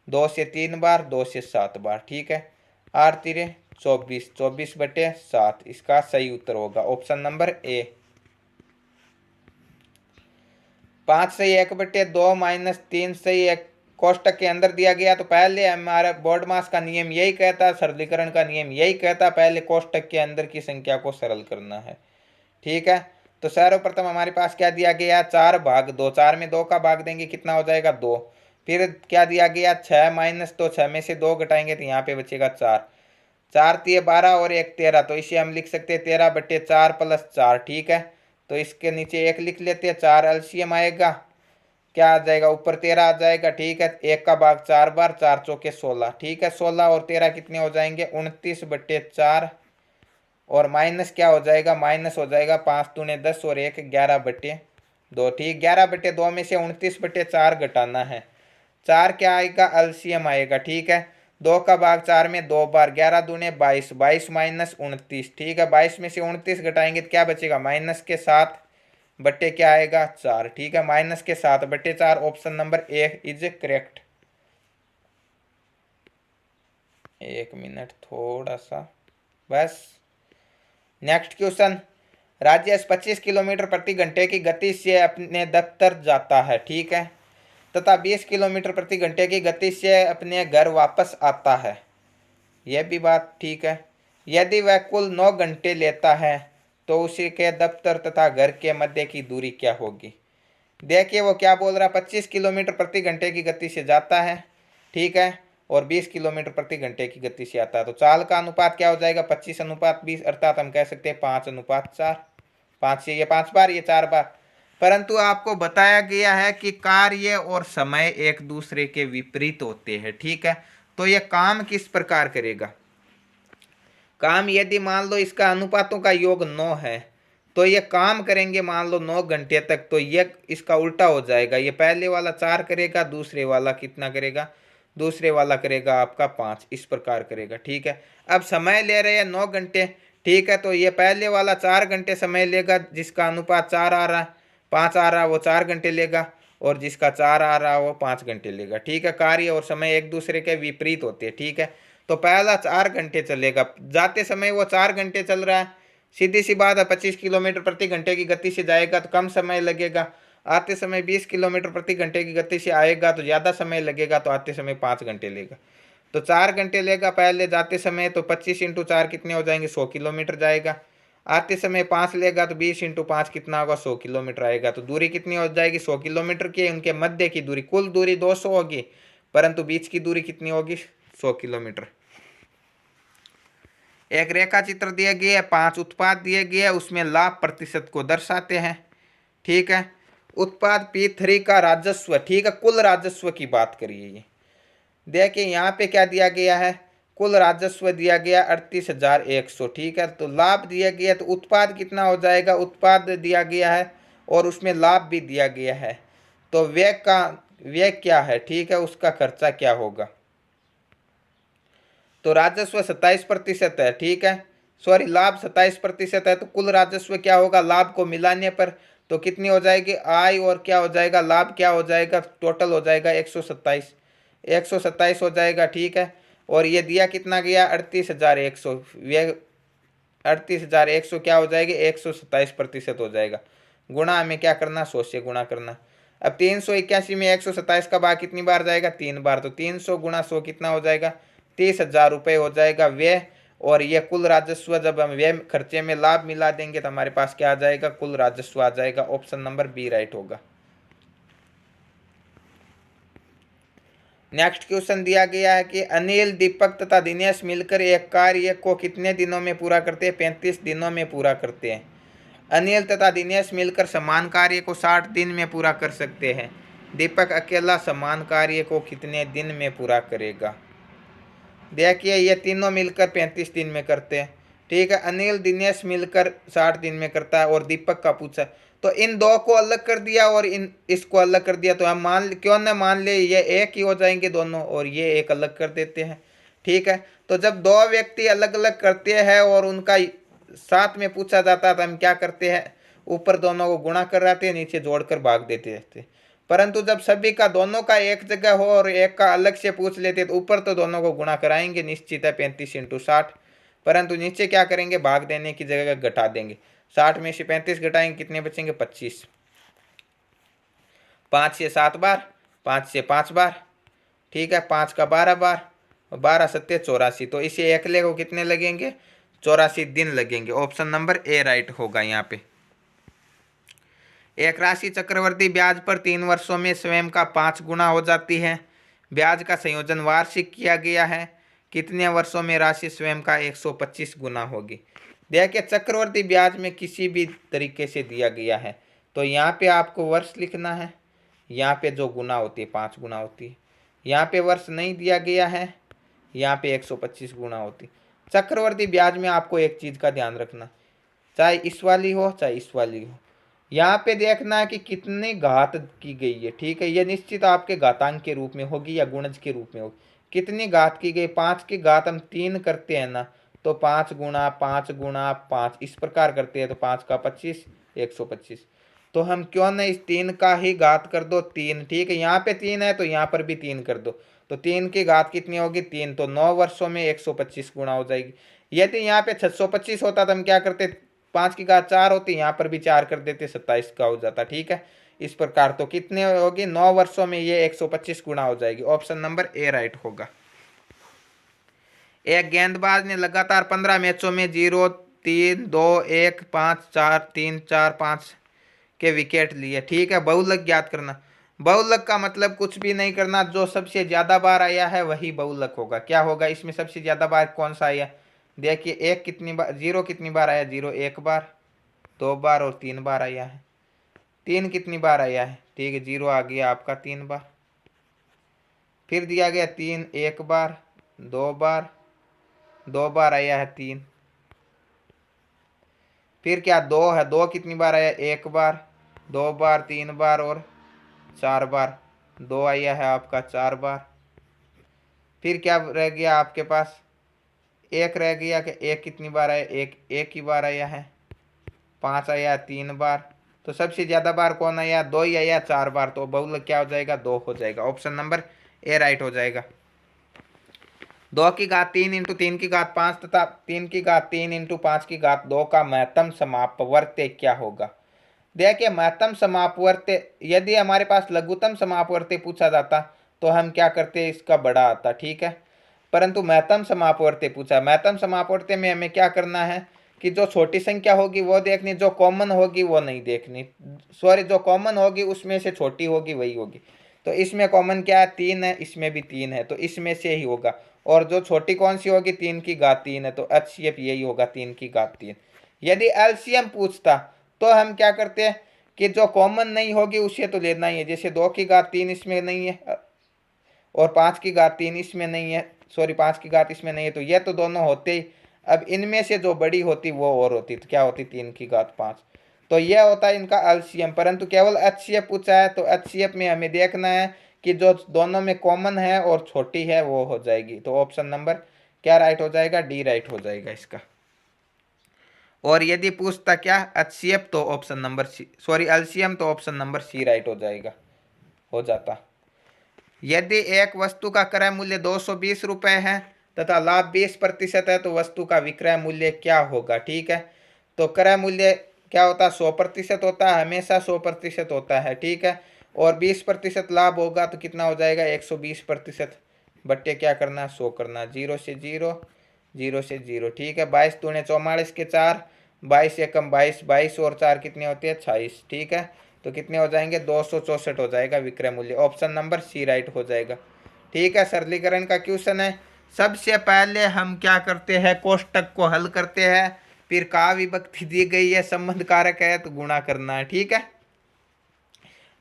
[SPEAKER 1] 2 से 3 बार, 2 से 7 बार। ठीक है, 8 3 24, 24/7 इसका सही उत्तर होगा ऑप्शन नंबर ए। 5 से 1/2 माइनस 3 से 1 कोष्टक के अंदर दिया गया, तो पहले हमारा बोर्ड मास का नियम यही कहता, सरलीकरण का नियम यही कहता, पहले कोष्टक के अंदर की संख्या को सरल करना है। ठीक है, तो सर्वप्रथम हमारे पास क्या दिया गया? 4/2, 4 में 2 का भाग देंगे, कितना हो जाएगा? 2। फिर क्या दिया गया? 6 माइनस, तो 6 में से 2 घटाएंगे तो यहाँ पे बचेगा 4, 4 3 12 और 1 13, तो इसे हम लिख सकते हैं 13/4 + 4। ठीक है, तो इसके नीचे 1 लिख लेते हैं, 4 एलसीएम आएगा, क्या आ जाएगा, ऊपर 13 आ जाएगा। ठीक है, 1 का भाग 4 बार, 4 चौके 16। ठीक है, 16 और 13 कितने हो जाएंगे, 29/4। और माइनस क्या हो जाएगा, माइनस हो जाएगा 5 दूने 10 और 1 11/2। ठीक, 11/2 में से 29/4 घटाना है। 4 क्या आएगा, एलसीएम आएगा। ठीक है, 2 का भाग 4 में 2 बार, 11 दूने 22, 22 माइनस 29। ठीक है, 22 में से 29 घटाएंगे तो क्या बचेगा, माइनस के 7 बट्टे क्या आएगा, 4। ठीक है, माइनस के 7/4, option number A is correct. 1 minute थोड़ा सा बस। नेक्स्ट क्वेश्चन, राजेश 25 किलोमीटर प्रति घंटे की गति से अपने दफ्तर जाता है। ठीक है, तथा 20 किलोमीटर प्रति घंटे की गति से अपने घर वापस आता है। यह भी बात ठीक है। यदि वह कुल 9 घंटे लेता है तो उसी के दफ्तर तथा घर के मध्य की दूरी क्या होगी। देखिए वो क्या बोल रहा है, 25 किलोमीटर प्रति घंटे की गति से जाता है। ठीक है, और 20 किलोमीटर प्रति घंटे की गति से आता है। तो चाल का अनुपात क्या हो जाएगा, 25/20, अर्थात हम कह सकते हैं 5/4। 5 से ये 5 बार, ये 4 बार। परंतु आपको बताया गया है कि कार्य और समय एक दूसरे के विपरीत होते हैं। ठीक है, तो ये काम किस प्रकार करेगा, काम यदि मान लो इसका अनुपातों का योग 9 है तो ये काम करेंगे मान लो 9 घंटे तक, तो ये इसका उल्टा हो जाएगा। ये पहले वाला 4 करेगा, दूसरे वाला कितना करेगा, दूसरे वाला करेगा आपका 5, इस प्रकार करेगा। ठीक है, अब समय ले रहे हैं 9 घंटे। ठीक है, तो ये पहले वाला 4 घंटे समय लेगा, जिसका अनुपात 4 आ रहा है, 5 आ रहा है, वो 4 घंटे लेगा। और जिसका 4 आ रहा है वो 5 घंटे लेगा। ठीक है, कार्य और समय एक दूसरे के विपरीत होते हैं। ठीक है, तो पहला 4 घंटे चलेगा, जाते समय वो 4 घंटे चल रहा है, सीधी सी बात है 25 किलोमीटर प्रति घंटे की गति से जाएगा तो कम समय लगेगा। आते समय 20 किलोमीटर प्रति घंटे की गति से आएगा तो ज़्यादा समय लगेगा, तो आते समय 5 घंटे लेगा। तो 4 घंटे लेगा पहले जाते समय, तो 25 × 4 कितने हो जाएंगे, 100 किलोमीटर जाएगा। आते समय 5 लेगा तो 20 × 5 कितना होगा, 100 किलोमीटर आएगा। तो दूरी कितनी हो जाएगी, 100 किलोमीटर की। उनके मध्य की दूरी, कुल दूरी 200 होगी, परंतु बीच की दूरी कितनी होगी, 100 किलोमीटर। एक रेखा चित्र दिया गया है, 5 उत्पाद दिए गए हैं, उसमें लाभ प्रतिशत को दर्शाते हैं। ठीक है, उत्पाद P3 का राजस्व, ठीक है, कुल राजस्व की बात करिए। ये देखिए यहाँ पे क्या दिया गया है, कुल राजस्व दिया गया 38,100। ठीक है, तो लाभ दिया गया, तो उत्पाद कितना हो जाएगा, उत्पाद दिया गया है और उसमें लाभ भी दिया गया है, तो व्यय क्या है, ठीक है, उसका खर्चा क्या होगा। तो राजस्व 27% है। ठीक है, सॉरी, लाभ 27% है, तो कुल राजस्व क्या होगा, लाभ को मिलाने पर तो कितनी हो जाएगी, आय और क्या हो जाएगा, लाभ क्या हो जाएगा, टोटल हो जाएगा 127 हो जाएगा। ठीक है, और ये दिया कितना गया, 38,100। ये 38,100 क्या हो जाएगी, 127% हो जाएगा। गुणा हमें क्या करना, 100 से गुणा करना। अब 381 में 127 का भाग कितनी बार जाएगा, 3 बार, तो 300 × 100 कितना हो जाएगा, 30,000 रुपये हो जाएगा व्यय। और ये कुल राजस्व, जब हम व्यय खर्चे में लाभ मिला देंगे तो हमारे पास क्या आ जाएगा, कुल राजस्व आ जाएगा। ऑप्शन नंबर बी राइट होगा। नेक्स्ट क्वेश्चन दिया गया है कि अनिल, दीपक तथा दिनेश मिलकर एक कार्य को कितने दिनों में पूरा करते हैं, 35 दिनों में पूरा करते हैं। अनिल तथा दिनेश मिलकर समान कार्य को 60 दिन में पूरा कर सकते हैं। दीपक अकेला समान कार्य को कितने दिन में पूरा करेगा। देखिए ये तीनों मिलकर 35 दिन में करते हैं। ठीक है, अनिल दिनेश मिलकर 60 दिन में करता है और दीपक का पूछा, तो इन दो को अलग कर दिया और इसको अलग कर दिया, तो हम क्यों ना मान ले ये एक ही हो जाएंगे दोनों, और ये एक अलग कर देते हैं। ठीक है, तो जब दो व्यक्ति अलग अलग करते हैं और उनका साथ में पूछा जाता है तो हम क्या करते हैं, ऊपर दोनों को गुणा कर रहे थे, नीचे जोड़कर भाग देते थे। परंतु जब सभी का दोनों का एक जगह हो और एक का अलग से पूछ लेते तो ऊपर तो दोनों को गुणा कराएंगे, निश्चित है 35 × 60। परंतु नीचे क्या करेंगे, भाग देने की जगह घटा देंगे। 60 में से 35 घटाएंगे, कितने बचेंगे, 25। 5 से 7 बार, 5 से 5 बार। ठीक है, 5 का 12 बार, 12 सत्ते 84। तो इसे अकेले को कितने लगेंगे, 84 दिन लगेंगे। ऑप्शन नंबर ए राइट होगा यहाँ पे। एक राशि चक्रवर्ती ब्याज पर 3 वर्षों में स्वयं का 5 गुना हो जाती है। ब्याज का संयोजन वार्षिक किया गया है, कितने वर्षों में राशि स्वयं का 125 गुना होगी। देखिए चक्रवर्ती ब्याज में किसी भी तरीके से दिया गया है, तो यहाँ पे आपको वर्ष लिखना है, यहाँ पे जो गुना होती है 5 गुना होती है। यहाँ पे वर्ष नहीं दिया गया है, यहाँ पे 125 गुना होती है। चक्रवर्ती ब्याज में आपको एक चीज का ध्यान रखना, चाहे इस वाली हो चाहे इस वाली हो, यहाँ पे देखना है कि कितनी घात की गई है। ठीक है, ये निश्चित आपके घातांक के रूप में होगी या गुणज के रूप में होगी। कितनी घात की गई, 5 की घात हम 3 करते हैं ना, तो 5 गुणा 5 गुणा 5 इस प्रकार करते हैं, तो 5 का 25, 125। तो हम क्यों ना इस 3 का ही घात कर दो 3। ठीक है, यहाँ पे 3 है तो यहाँ पर भी 3 कर दो, तो 3 की घात कितनी होगी 3, तो 9 वर्षों में 125 गुणा हो जाएगी। यदि यहाँ पे 625 होता तो हम क्या करते, 5 की घात 4 होती, यहाँ पर भी 4 कर देते, 27 का हो जाता। ठीक है, इस प्रकार तो कितने होगी 9 वर्षों में ये 125 गुणा हो जाएगी। ऑप्शन नंबर ए राइट होगा। एक गेंदबाज ने लगातार 15 मैचों में 0, 3, 2, 1, 5, 4, 3, 4, 5 के विकेट लिए। ठीक है, बहुलक ज्ञात करना। बहुलक का मतलब कुछ भी नहीं करना, जो सबसे ज्यादा बार आया है वही बहुलक होगा। क्या होगा इसमें सबसे ज्यादा बार कौन सा आया, देखिए एक कितनी बार, 0 कितनी बार आया, 0 1 बार, 2 बार और 3 बार आया है। 3 कितनी बार आया है, ठीक है 0 आ गया आपका 3 बार। फिर दिया गया 3 1 बार, 2 बार, 2 बार आया है 3। फिर क्या 2 है, 2 कितनी बार आया, 1 बार, 2 बार, 3 बार और 4 बार, 2 आया है आपका 4 बार। फिर क्या रह गया आपके पास, 1 रह गया कि 1 कितनी बार आया, 1 1 ही बार आया है। 5 आया 3 बार, तो सबसे ज्यादा बार कौन आया, 2 ही आया 4 बार, तो बहुलक क्या हो जाएगा 2 हो जाएगा। ऑप्शन नंबर ए राइट हो जाएगा। 2 की घात 3 इंटू 3 की घात 5 तथा 3 की घात 3 इंटू 5 की घात 2 का महत्तम समापवर्त्य क्या होगा। देखिए महत्तम समापवर्त्य, यदि हमारे पास लघुत्तम समापवर्त्य पूछा जाता तो हम क्या करते, इसका बड़ा आता। ठीक है, परंतु महत्तम समापवर्त्य पूछा। महत्तम समापवर्त्य में हमें क्या करना है कि जो छोटी संख्या होगी वो देखनी, जो कॉमन होगी वो नहीं देखनी, सॉरी जो कॉमन होगी उसमें से छोटी होगी वही होगी। तो इसमें कॉमन क्या है 3 है, इसमें भी 3 है, तो इसमें से ही होगा। और जो छोटी कौन सी होगी, 3 की घात 3 है, तो एचसीएफ यही होगा 3 की घात 3। यदि एलसीएम पूछता तो हम क्या करते हैं कि जो कॉमन नहीं होगी उसे तो लेना ही है। जैसे 2 की घात 3 इसमें नहीं है और 5 की घात 3 इसमें नहीं है, सॉरी 5 की घात इसमें नहीं है, तो ये तो दोनों होते ही। अब इनमें से जो बड़ी होती वो और होती, तो क्या होती 3 की घात 5। तो यह होता है इनका एलसीएम, परंतु केवल एचसीएफ पूछा है, तो एचसीएफ में हमें देखना है कि जो दोनों में कॉमन है और छोटी है वो हो जाएगी। तो ऑप्शन नंबर क्या राइट हो जाएगा, डी राइट हो जाएगा इसका। और यदि पूछता क्या एचसीएफ तो option number C, sorry LCM, तो ऑप्शन नंबर सी राइट हो जाएगा, हो जाता। यदि एक वस्तु का क्रय मूल्य 220 रुपये है तथा लाभ 20% है तो वस्तु का विक्रय मूल्य क्या होगा। ठीक है, तो क्रय मूल्य क्या होता है 100% होता है, हमेशा 100% होता है। ठीक है, और 20% लाभ होगा तो कितना हो जाएगा 120%, बट्टे क्या करना 100 करना, 0 से 0, 0 से 0। ठीक है, 22 दूने 44 के 4, 22 एकम 22, 22 और 4 कितने होते हैं 26। ठीक है, तो कितने हो जाएंगे 264 हो जाएगा विक्रय मूल्य। ऑप्शन नंबर सी राइट हो जाएगा। ठीक है, सरलीकरण का क्वेश्चन है। सबसे पहले हम क्या करते हैं, कोष्टक को हल करते हैं, फिर का विभक्ति दी गई है, संबंध कारक है तो गुणा करना है। ठीक है,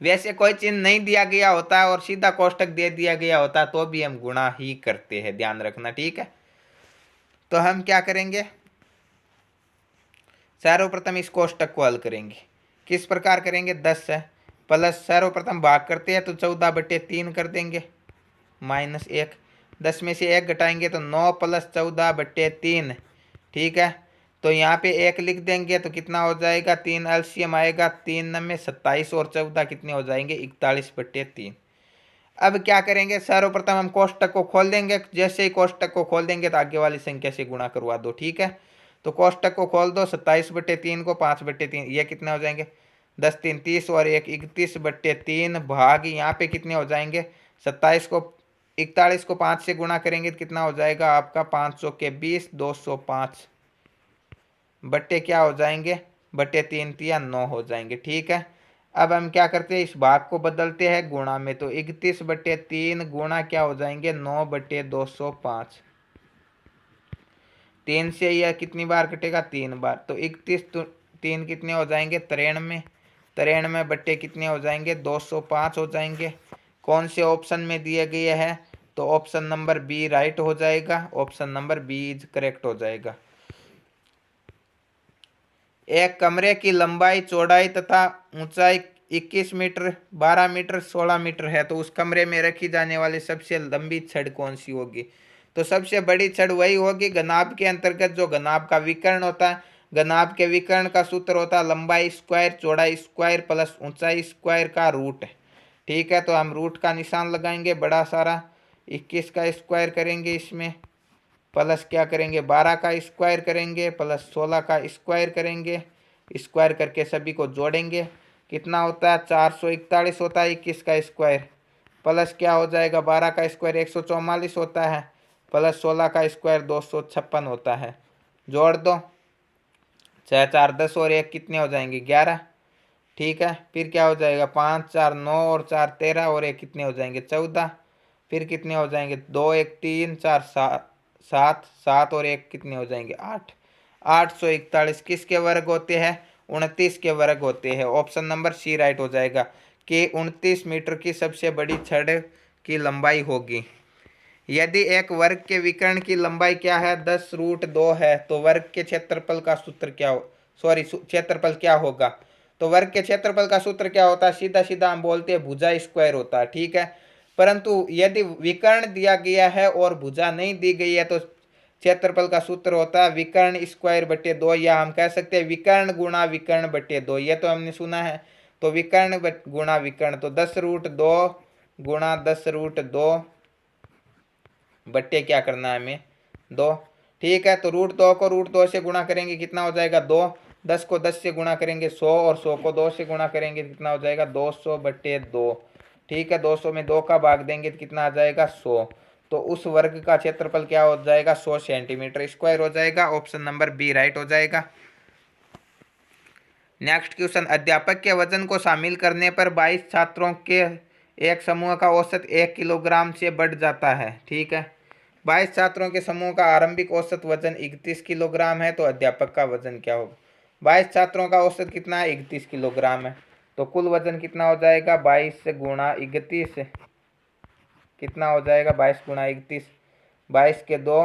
[SPEAKER 1] वैसे कोई चिन्ह नहीं दिया गया होता और सीधा कोष्टक दे दिया गया होता तो भी हम गुणा ही करते हैं, ध्यान रखना। ठीक है, तो हम क्या करेंगे, सर्वप्रथम इस कोष्टक को हल करेंगे। किस प्रकार करेंगे, 10 है प्लस, सर्वप्रथम भाग करते हैं तो 14/3 कर देंगे, -1, 10 में से 1 घटाएंगे तो 9 + 14/3। ठीक है, तो यहाँ पे 1 लिख देंगे तो कितना हो जाएगा, 3 एलसीएम आएगा, 3 में 27 और 14 कितने हो जाएंगे 41/3। अब क्या करेंगे, सर्वप्रथम हम कोष्टक को खोल देंगे। जैसे ही कोष्टक को खोल देंगे तो आगे वाली संख्या से गुणा करवा दो। ठीक है, तो कोष्टक को खोल दो, 27/3 को 5/3, ये कितने हो जाएंगे 10 3 30 और 1 31/3 भाग यहाँ पे कितने हो जाएंगे 27 को 41 को 5 से गुणा करेंगे तो कितना हो जाएगा आपका 500 के 20, 205 बट्टे क्या हो जाएंगे बट्टे 3 3 9 हो जाएंगे। ठीक है, अब हम क्या करते हैं, इस भाग को बदलते हैं गुणा में, तो 31/3 गुणा क्या हो जाएंगे 9/205। 3 से यह कितनी बार कटेगा 3 बार, तो 31 3 कितने हो जाएंगे 93, 93 बट्टे कितने हो जाएंगे, 205 हो जाएंगे। कौन से ऑप्शन में दिए गए हैं, तो ऑप्शन नंबर बी राइट हो जाएगा, option number B is correct हो जाएगा। एक कमरे की लंबाई, चौड़ाई तथा ऊंचाई 21 मीटर, 12 मीटर, 16 मीटर है, तो उस कमरे में रखी जाने वाली सबसे लंबी छड़ कौन सी होगी। तो सबसे बड़ी छड़ वही होगी घनाभ के अंतर्गत जो घनाभ का विकर्ण होता है। घनाभ के विकर्ण का सूत्र होता है लंबाई स्क्वायर चौड़ाई स्क्वायर प्लस ऊंचाई स्क्वायर का रूट। ठीक है, तो हम रूट का निशान लगाएंगे बड़ा सारा, 21 का स्क्वायर करेंगे इसमें, प्लस क्या करेंगे 12 का स्क्वायर करेंगे, प्लस 16 का स्क्वायर करेंगे, स्क्वायर करके सभी को जोड़ेंगे, कितना होता है 441 होता है 21 का स्क्वायर, प्लस क्या हो जाएगा 12 का स्क्वायर 144 होता है, प्लस 16 का स्क्वायर 256 होता है। जोड़ दो, 6 4 10 और 1 कितने हो जाएंगे 11। ठीक है, फिर क्या हो जाएगा 5 4 9 और 4 13 और 1 कितने हो जाएंगे 14। फिर कितने हो जाएंगे 2 1 3 4 7 7 और 1 कितने हो जाएंगे 8। 841 किसके वर्ग होते हैं, 29 के वर्ग होते हैं। ऑप्शन नंबर सी राइट हो जाएगा कि 29 मीटर की सबसे बड़ी छड़ की लंबाई होगी। यदि एक वर्ग के विकर्ण की लंबाई क्या है 10√2 है, तो वर्ग के क्षेत्रफल का सूत्र क्या हो, सॉरी क्षेत्रफल क्या होगा। तो वर्ग के क्षेत्रफल का सूत्र क्या होता है, सीधा सीधा हम बोलते हैं भुजा स्क्वायर होता है। ठीक है, परंतु यदि विकर्ण दिया गया है और भुजा नहीं दी गई है तो क्षेत्रफल का सूत्र होता है विकर्ण स्क्वायर बटे 2, या हम कह सकते हैं विकर्ण गुणा विकर्ण बटे 2, ये तो हमने सुना है। तो विकर्ण गुणा विकर्ण, तो 10√2 गुणा 10√2 बट्टे क्या करना है हमें 2। ठीक है, तो √2 को √2 से गुणा करेंगे कितना हो जाएगा 2, 10 को 10 से गुणा करेंगे 100 और 100 को 2 से गुणा करेंगे कितना हो जाएगा 200 बट्टे 2। ठीक है, 200 में 2 का भाग देंगे तो कितना आ जाएगा 100। तो उस वर्ग का क्षेत्रफल क्या हो जाएगा 100 सेंटीमीटर स्क्वायर हो जाएगा। ऑप्शन नंबर बी राइट हो जाएगा। नेक्स्ट क्वेश्चन, अध्यापक के वजन को शामिल करने पर 22 छात्रों के एक समूह का औसत 1 किलोग्राम से बढ़ जाता है। ठीक है, 22 छात्रों के समूह का आरंभिक औसत वजन 31 किलोग्राम है, तो अध्यापक का वजन क्या होगा। 22 छात्रों का औसत कितना है 31 किलोग्राम है, तो कुल वजन कितना हो जाएगा 22 गुणा 31 कितना हो जाएगा 22 गुणा 31, 22 के 2,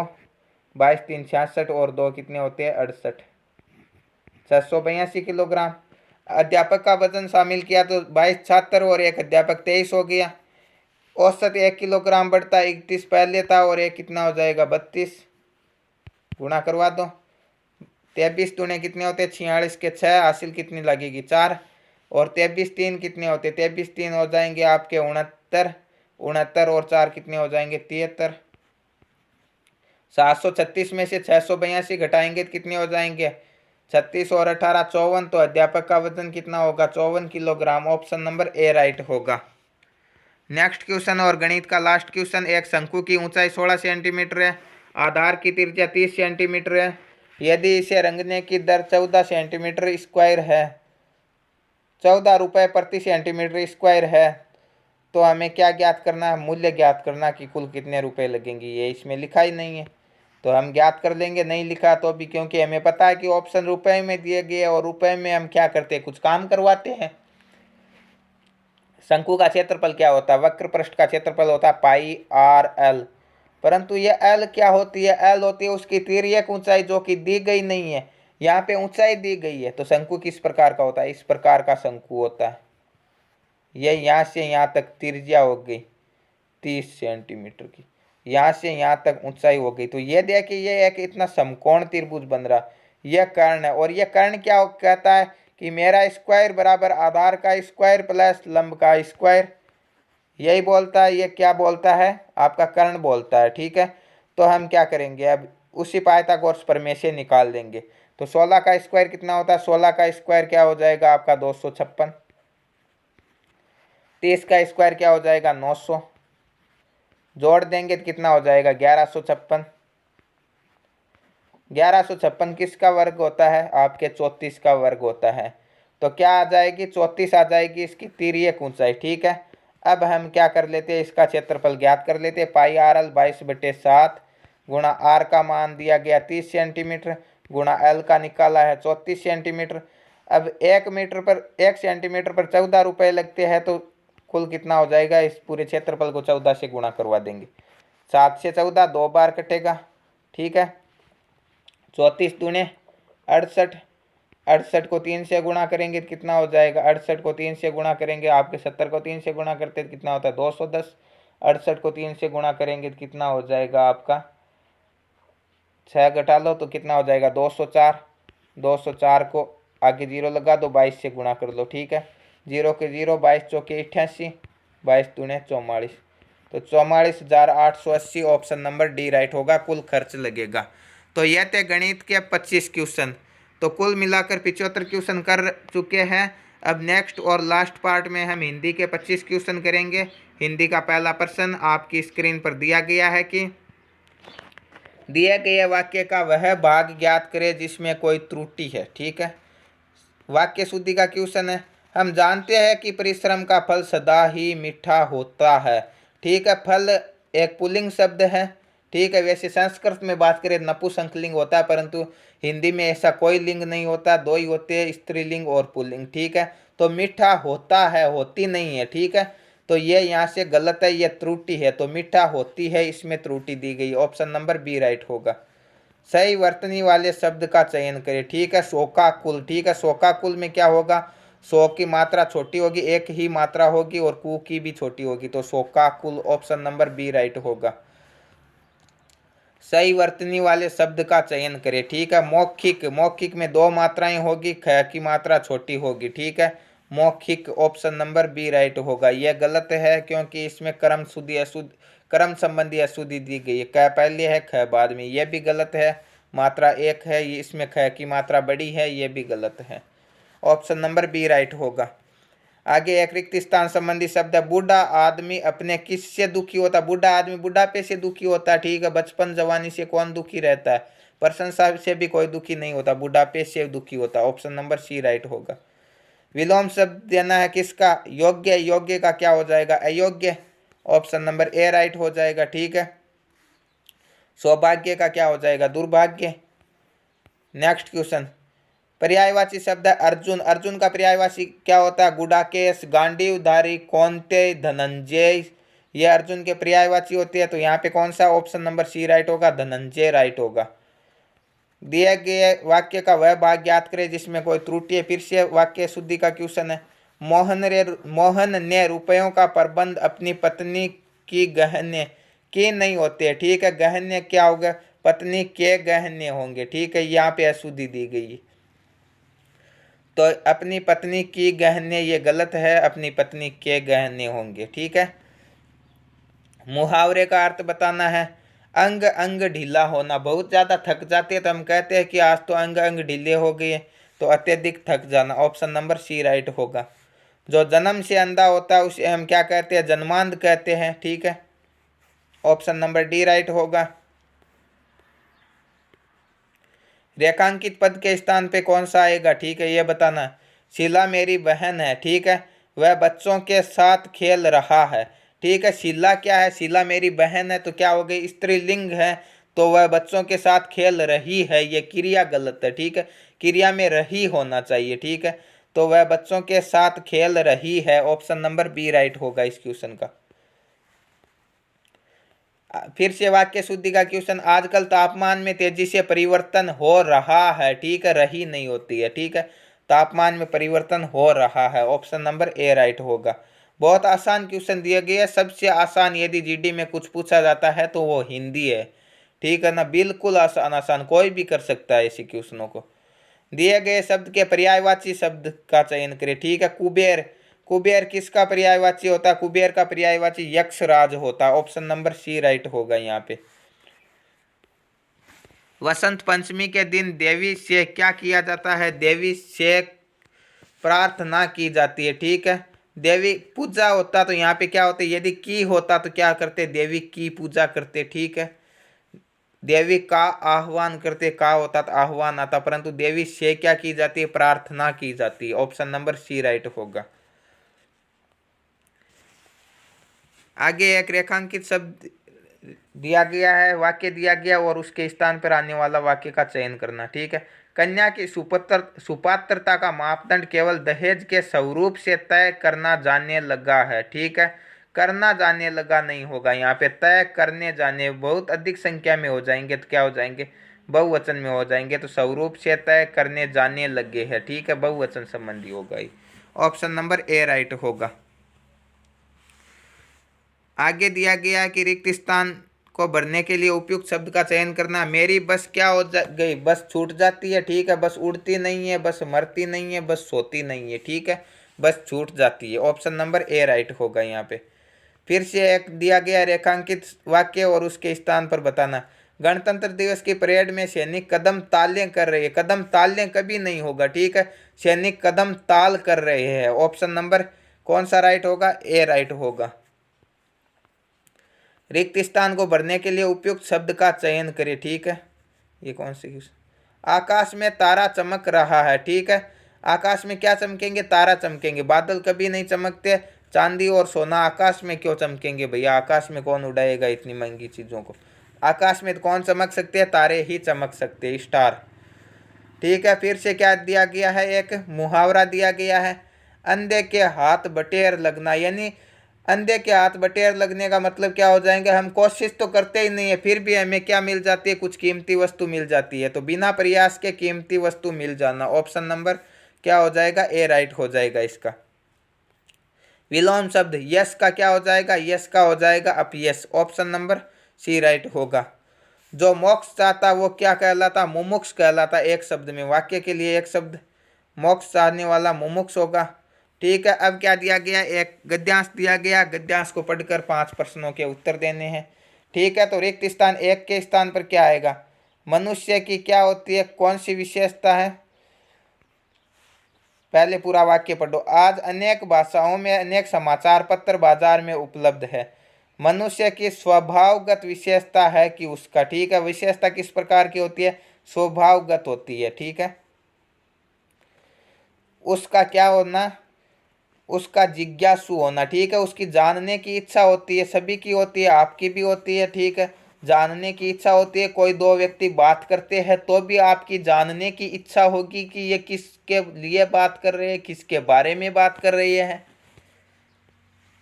[SPEAKER 1] 22 3 66 और 2 कितने होते हैं 68, 682 किलोग्राम। अध्यापक का वजन शामिल किया तो 22 छात्र और एक अध्यापक 23 हो गया। औसत 1 किलोग्राम बढ़ता है, 31 पहले था और एक कितना हो जाएगा 32, गुणा करवा दो, 23 दूने कितने होते 46 के 6, हासिल कितनी लगेगी 4, और 23 3 कितने होते 23 3 हो जाएंगे आपके 69, 69 और 4 कितने हो जाएंगे 73। 736 में से 682 घटाएंगे तो कितने हो जाएंगे 36 और 18 54, तो अध्यापक का वजन कितना होगा 54 kilogram. Option number A right होगा। नेक्स्ट क्वेश्चन और गणित का लास्ट क्वेश्चन, एक शंकु की ऊंचाई 16 सेंटीमीटर है, आधार की त्रिज्या 30 सेंटीमीटर है, यदि इसे रंगने की दर 14 सेंटीमीटर स्क्वायर है, 14 रुपये प्रति सेंटीमीटर स्क्वायर है, तो हमें क्या ज्ञात करना है, मूल्य ज्ञात करना कि कुल कितने रुपए लगेंगे। ये इसमें लिखा ही नहीं है तो हम ज्ञात कर लेंगे, नहीं लिखा तो भी, क्योंकि हमें पता है कि ऑप्शन रुपए में दिए गए और रुपए में हम क्या करते हैं कुछ काम करवाते हैं। शंकु का क्षेत्रफल क्या होता है, वक्र पृष्ठ का क्षेत्रफल होता है पाई आर एल, परंतु ये एल क्या होती है, एल होती है उसकी तिर्यक ऊंचाई जो कि दी गई नहीं है, यहाँ पे ऊंचाई दी गई है। तो शंकु किस प्रकार का होता है, इस प्रकार का शंकु होता है। ये यहाँ से यहाँ तक त्रिज्या हो गई 30 सेंटीमीटर की, यहाँ से यहाँ तक ऊंचाई हो गई। तो ये देखिए ये एक इतना समकोण त्रिभुज बन रहा, यह कर्ण है, और यह कर्ण क्या कहता है कि मेरा स्क्वायर बराबर आधार का स्क्वायर प्लस लंब का स्क्वायर, यही बोलता है। ये क्या बोलता है आपका कर्ण बोलता है। ठीक है, तो हम क्या करेंगे अब उसी पाइथागोरस प्रमेय से निकाल देंगे। तो 16 का स्क्वायर कितना होता है, 16 का स्क्वायर क्या हो जाएगा आपका 256, 30 का स्क्वायर क्या हो जाएगा 900, जोड़ देंगे तो कितना हो जाएगा 1156, 1156 किसका वर्ग होता है आपके 34 का वर्ग होता है। तो क्या आ जाएगी 34 आ जाएगी इसकी तिर्यक ऊंचाई। ठीक है, अब हम क्या कर लेते हैं इसका क्षेत्रफल ज्ञात कर लेते हैं, पाई आर एल 22/7 गुणा आर का मान दिया गया 30 सेंटीमीटर गुणा एल का निकाला है 34 सेंटीमीटर। अब 1 मीटर पर 1 सेंटीमीटर पर 14 रुपये लगते हैं, तो कुल कितना हो जाएगा, इस पूरे क्षेत्रफल को 14 से गुणा करवा देंगे। 7 से 14 2 बार कटेगा, ठीक है। 34 दूने 68, 68 को 3 से गुणा करेंगे तो कितना हो जाएगा, 68 को 3 से गुणा करेंगे, आपके 70 को 3 से गुणा करते तो कितना होता है 210। 68 को 3 से गुणा करेंगे तो कितना हो जाएगा आपका, 6 घटा लो तो कितना हो जाएगा 204। 204 को आगे जीरो लगा दो, 22 से गुणा कर लो, ठीक है। जीरो के जीरो, 22 चौके 88, 22 दूने 44, तो 44,880 ऑप्शन नंबर डी राइट होगा। कुल खर्च लगेगा। तो यह थे गणित के 25 क्वेश्चन। तो कुल मिलाकर 75 क्वेश्चन कर चुके हैं। अब नेक्स्ट और लास्ट पार्ट में हम हिंदी के 25 क्वेश्चन करेंगे। हिंदी का पहला प्रश्न आपकी स्क्रीन पर दिया गया है कि दिए गए वाक्य का वह भाग ज्ञात करें जिसमें कोई त्रुटि है, ठीक है। वाक्य शुद्धि का क्वेश्चन है। हम जानते हैं कि परिश्रम का फल सदा ही मीठा होता है, ठीक है। फल एक पुल्लिंग शब्द है, ठीक है। वैसे संस्कृत में बात करें नपुंसकलिंग होता है, परंतु हिंदी में ऐसा कोई लिंग नहीं होता, दो ही होते हैं, स्त्रीलिंग और पुल्लिंग, ठीक है। तो मीठा होता है, होती नहीं है, ठीक है। तो ये यहाँ से गलत है, ये त्रुटि है। तो मीठा होती है, इसमें त्रुटि दी गई, ऑप्शन नंबर बी राइट होगा। सही वर्तनी वाले शब्द का चयन करें, ठीक है। शोकाकुल, ठीक है। शोकाकुल में क्या होगा, शो की मात्रा छोटी होगी, एक ही मात्रा होगी, और कु की भी छोटी होगी, तो शोकाकुल ऑप्शन नंबर बी राइट होगा। सही वर्तनी वाले शब्द का चयन करें, ठीक है। मौखिक, मौखिक में 2 मात्राएं होगी, ख की मात्रा छोटी होगी, ठीक है। मौखिक ऑप्शन नंबर बी राइट होगा। यह गलत है क्योंकि इसमें कर्म शुद्धि अशुद्ध, कर्म संबंधी अशुद्धि दी गई है। क पहले है, ख बाद में, यह भी गलत है। मात्रा 1 है, इसमें ख की मात्रा बड़ी है, यह भी गलत है। ऑप्शन नंबर बी राइट होगा। आगे एक रिक्त स्थान संबंधी शब्द है। बूढ़ा आदमी अपने किससे दुखी होता है, बूढ़ा आदमी बुढ़ापे से दुखी होता है, ठीक है। बचपन जवानी से कौन दुखी रहता है, प्रशंसा से भी कोई दुखी नहीं होता, बुढ़ापे से दुखी होता है, ऑप्शन नंबर सी राइट होगा। विलोम शब्द देना है किसका, योग्य, योग्य का क्या हो जाएगा, अयोग्य, ऑप्शन नंबर ए राइट हो जाएगा, ठीक है। सौभाग्य का क्या हो जाएगा, दुर्भाग्य। नेक्स्ट क्वेश्चन, पर्यायवाची शब्द है अर्जुन। अर्जुन का पर्यायवाची क्या होता है, गुडाकेश, गांडीवधारी, कौंतेय, धनंजय, ये अर्जुन के पर्यायवाची होती है। तो यहाँ पे कौन सा ऑप्शन नंबर सी राइट होगा, धनंजय राइट होगा। दिए गए वाक्य का वह भाग ज्ञात करें जिसमें कोई त्रुटि है। फिर से वाक्य शुद्धि का क्वेश्चन है। मोहन ने रुपयों का प्रबंध अपनी पत्नी की गहने के नहीं होते, ठीक है। गहने क्या होगा, पत्नी के गहने होंगे, ठीक है। यहाँ पे अशुद्धि दी गई है, तो अपनी पत्नी की गहने ये गलत है, अपनी पत्नी के गहने होंगे, ठीक है। मुहावरे का अर्थ बताना है। अंग अंग ढीला होना, बहुत ज़्यादा थक जाते हैं तो हम कहते हैं कि आज तो अंग अंग ढीले हो गए, तो अत्यधिक थक जाना, ऑप्शन नंबर सी राइट होगा। जो जन्म से अंधा होता है उसे हम क्या कहते हैं, जन्मांध कहते हैं, ठीक है। ऑप्शन नंबर डी राइट होगा। रेखांकित पद के स्थान पे कौन सा आएगा, ठीक है, ये बताना। शीला मेरी बहन है, ठीक है, वह बच्चों के साथ खेल रहा है, ठीक है। शीला क्या है, शीला मेरी बहन है, तो क्या हो गई, स्त्रीलिंग है, तो वह बच्चों के साथ खेल रही है, ये क्रिया गलत है, ठीक है। क्रिया में रही होना चाहिए, ठीक है। तो वह बच्चों के साथ खेल रही है, ऑप्शन नंबर बी राइट होगा इस क्वेश्चन का। फिर से वाक्य शुद्धि का क्वेश्चन, आजकल तापमान में तेजी से परिवर्तन हो रहा है, ठीक है, रही नहीं होती है, ठीक है। तापमान में परिवर्तन हो रहा है, ऑप्शन नंबर ए राइट होगा। बहुत आसान क्वेश्चन दिए गए हैं, सबसे आसान यदि जीडी में कुछ पूछा जाता है तो वो हिंदी है, ठीक है ना। बिल्कुल आसान, आसान कोई भी कर सकता है ऐसे क्वेश्चनों को। दिए गए शब्द के पर्यायवाची शब्द का चयन करें, ठीक है। कुबेर, कुबेर किसका पर्यायवाची होता है, कुबेर का पर्यायवाची यक्षराज होता है, ऑप्शन नंबर सी राइट होगा यहाँ पे। वसंत पंचमी के दिन देवी से क्या किया जाता है, देवी से प्रार्थना की जाती है, ठीक है। देवी पूजा होता तो यहाँ पे क्या होता है, यदि की होता तो क्या करते, देवी की पूजा करते, ठीक है। देवी का आह्वान करते, का होता तो आह्वान आता, परंतु देवी से क्या की जाती है, प्रार्थना की जाती है, ऑप्शन नंबर सी राइट होगा। आगे एक रेखांकित शब्द दिया गया है, वाक्य दिया गया और उसके स्थान पर आने वाला वाक्य का चयन करना, ठीक है। कन्या की सुपात्रता का मापदंड केवल दहेज के स्वरूप से तय करना जाने लगा है। ठीक है, करना जाने लगा नहीं होगा, यहाँ पे तय करने जाने, बहुत अधिक संख्या में हो जाएंगे तो क्या हो जाएंगे, बहुवचन में हो जाएंगे, तो स्वरूप से तय करने जाने लगे हैं। ठीक है, बहुवचन संबंधी होगा ये। ऑप्शन नंबर ए राइट होगा। आगे दिया गया है कि रिक्त स्थान को भरने के लिए उपयुक्त शब्द का चयन करना। मेरी बस क्या हो गई, बस छूट जाती है। ठीक है, बस उड़ती नहीं है, बस मरती नहीं है, बस सोती नहीं है। ठीक है, बस छूट जाती है। ऑप्शन नंबर ए राइट होगा यहाँ पे। फिर से एक दिया गया रेखांकित वाक्य और उसके स्थान पर बताना। गणतंत्र दिवस की परेड में सैनिक कदम तालें कर रहे हैं। कदम तालें कभी नहीं होगा। ठीक है, सैनिक कदम ताल कर रहे हैं। ऑप्शन नंबर कौन सा राइट होगा, ए राइट होगा। रिक्त स्थान को भरने के लिए उपयुक्त शब्द का चयन करें। ठीक है, ये कौन सी, आकाश में तारा चमक रहा है। ठीक है, आकाश में क्या चमकेंगे, तारा चमकेंगे। बादल कभी नहीं चमकते, चांदी और सोना आकाश में क्यों चमकेंगे भैया, आकाश में कौन उड़ाएगा इतनी महंगी चीज़ों को। आकाश में कौन चमक सकते हैं, तारे ही चमक सकते हैं, स्टार। ठीक है, फिर से क्या दिया गया है, एक मुहावरा दिया गया है, अंधे के हाथ बटेर लगना। यानी अंधे के हाथ बटेर लगने का मतलब क्या हो जाएंगे, हम कोशिश तो करते ही नहीं है, फिर भी हमें क्या मिल जाती है, कुछ कीमती वस्तु मिल जाती है। तो बिना प्रयास के कीमती वस्तु मिल जाना। ऑप्शन नंबर क्या हो जाएगा, ए राइट हो जाएगा इसका। विलोम शब्द यश का क्या हो जाएगा, यश का हो जाएगा अपयश। ऑप्शन नंबर सी राइट होगा। जो मोक्ष चाहता वो क्या कहलाता, मुमुक्ष कहलाता। एक शब्द में, वाक्य के लिए एक शब्द, मोक्ष चाहने वाला मुमुक्ष होगा। ठीक है, अब क्या दिया गया, एक गद्यांश दिया गया, गद्यांश को पढ़कर 5 प्रश्नों के उत्तर देने हैं। ठीक है, तो रिक्त स्थान एक के स्थान पर क्या आएगा, मनुष्य की क्या होती है, कौन सी विशेषता है। पहले पूरा वाक्य पढ़ो। आज अनेक भाषाओं में अनेक समाचार पत्र बाजार में उपलब्ध है। मनुष्य की स्वभावगत विशेषता है कि उसका, ठीक है, विशेषता किस प्रकार की होती है, स्वभावगत होती है। ठीक है, उसका क्या होना, उसका जिज्ञासु होना। ठीक है, उसकी जानने की इच्छा होती है, सभी की होती है, आपकी भी होती है। ठीक है, जानने की इच्छा होती है। कोई दो व्यक्ति बात करते हैं तो भी आपकी जानने की इच्छा होगी कि ये किसके लिए बात कर रहे हैं, किसके बारे में बात कर रहे हैं।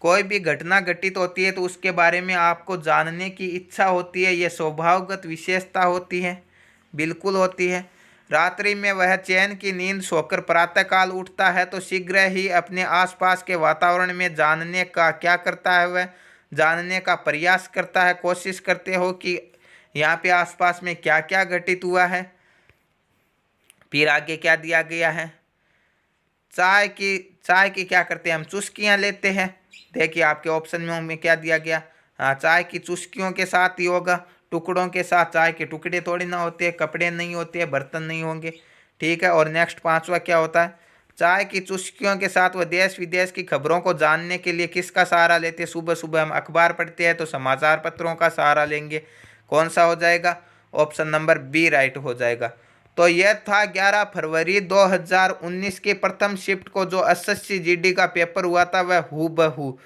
[SPEAKER 1] कोई भी घटना घटित होती है तो उसके बारे में आपको जानने की इच्छा होती है, ये स्वभावगत विशेषता होती है, बिल्कुल होती है। रात्रि में वह चैन की नींद सोकर प्रातःकाल उठता है तो शीघ्र ही अपने आसपास के वातावरण में जानने का क्या करता है, वह जानने का प्रयास करता है। कोशिश करते हो कि यहाँ पे आसपास में क्या क्या घटित हुआ है। फिर आगे क्या दिया गया है, चाय की क्या करते हैं हम, चुस्कियाँ लेते हैं। देखिए आपके ऑप्शन में क्या दिया गया, हाँ, चाय की चुस्कियों के साथ ही होगा, टुकड़ों के साथ। चाय के टुकड़े थोड़ी ना होते हैं, कपड़े नहीं होते हैं, बर्तन नहीं होंगे। ठीक है, और नेक्स्ट 5वां क्या होता है, चाय की चुस्कियों के साथ वह देश विदेश की खबरों को जानने के लिए किसका सहारा लेते हैं। सुबह सुबह हम अखबार पढ़ते हैं तो समाचार पत्रों का सहारा लेंगे। कौन सा हो जाएगा, ऑप्शन नंबर बी राइट हो जाएगा। तो यह था 11 फरवरी 2019 की प्रथम शिफ्ट को जो एसएससी जीडी का पेपर हुआ था, वह हूबहू।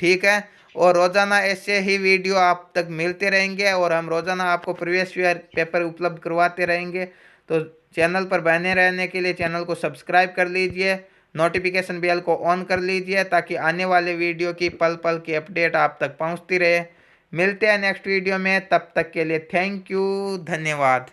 [SPEAKER 1] ठीक है, और रोज़ाना ऐसे ही वीडियो आप तक मिलते रहेंगे और हम रोज़ाना आपको प्रीवियस ईयर पेपर उपलब्ध करवाते रहेंगे। तो चैनल पर बने रहने के लिए चैनल को सब्सक्राइब कर लीजिए, नोटिफिकेशन बेल को ऑन कर लीजिए ताकि आने वाले वीडियो की पल पल की अपडेट आप तक पहुंचती रहे। मिलते हैं नेक्स्ट वीडियो में, तब तक के लिए थैंक यू, धन्यवाद।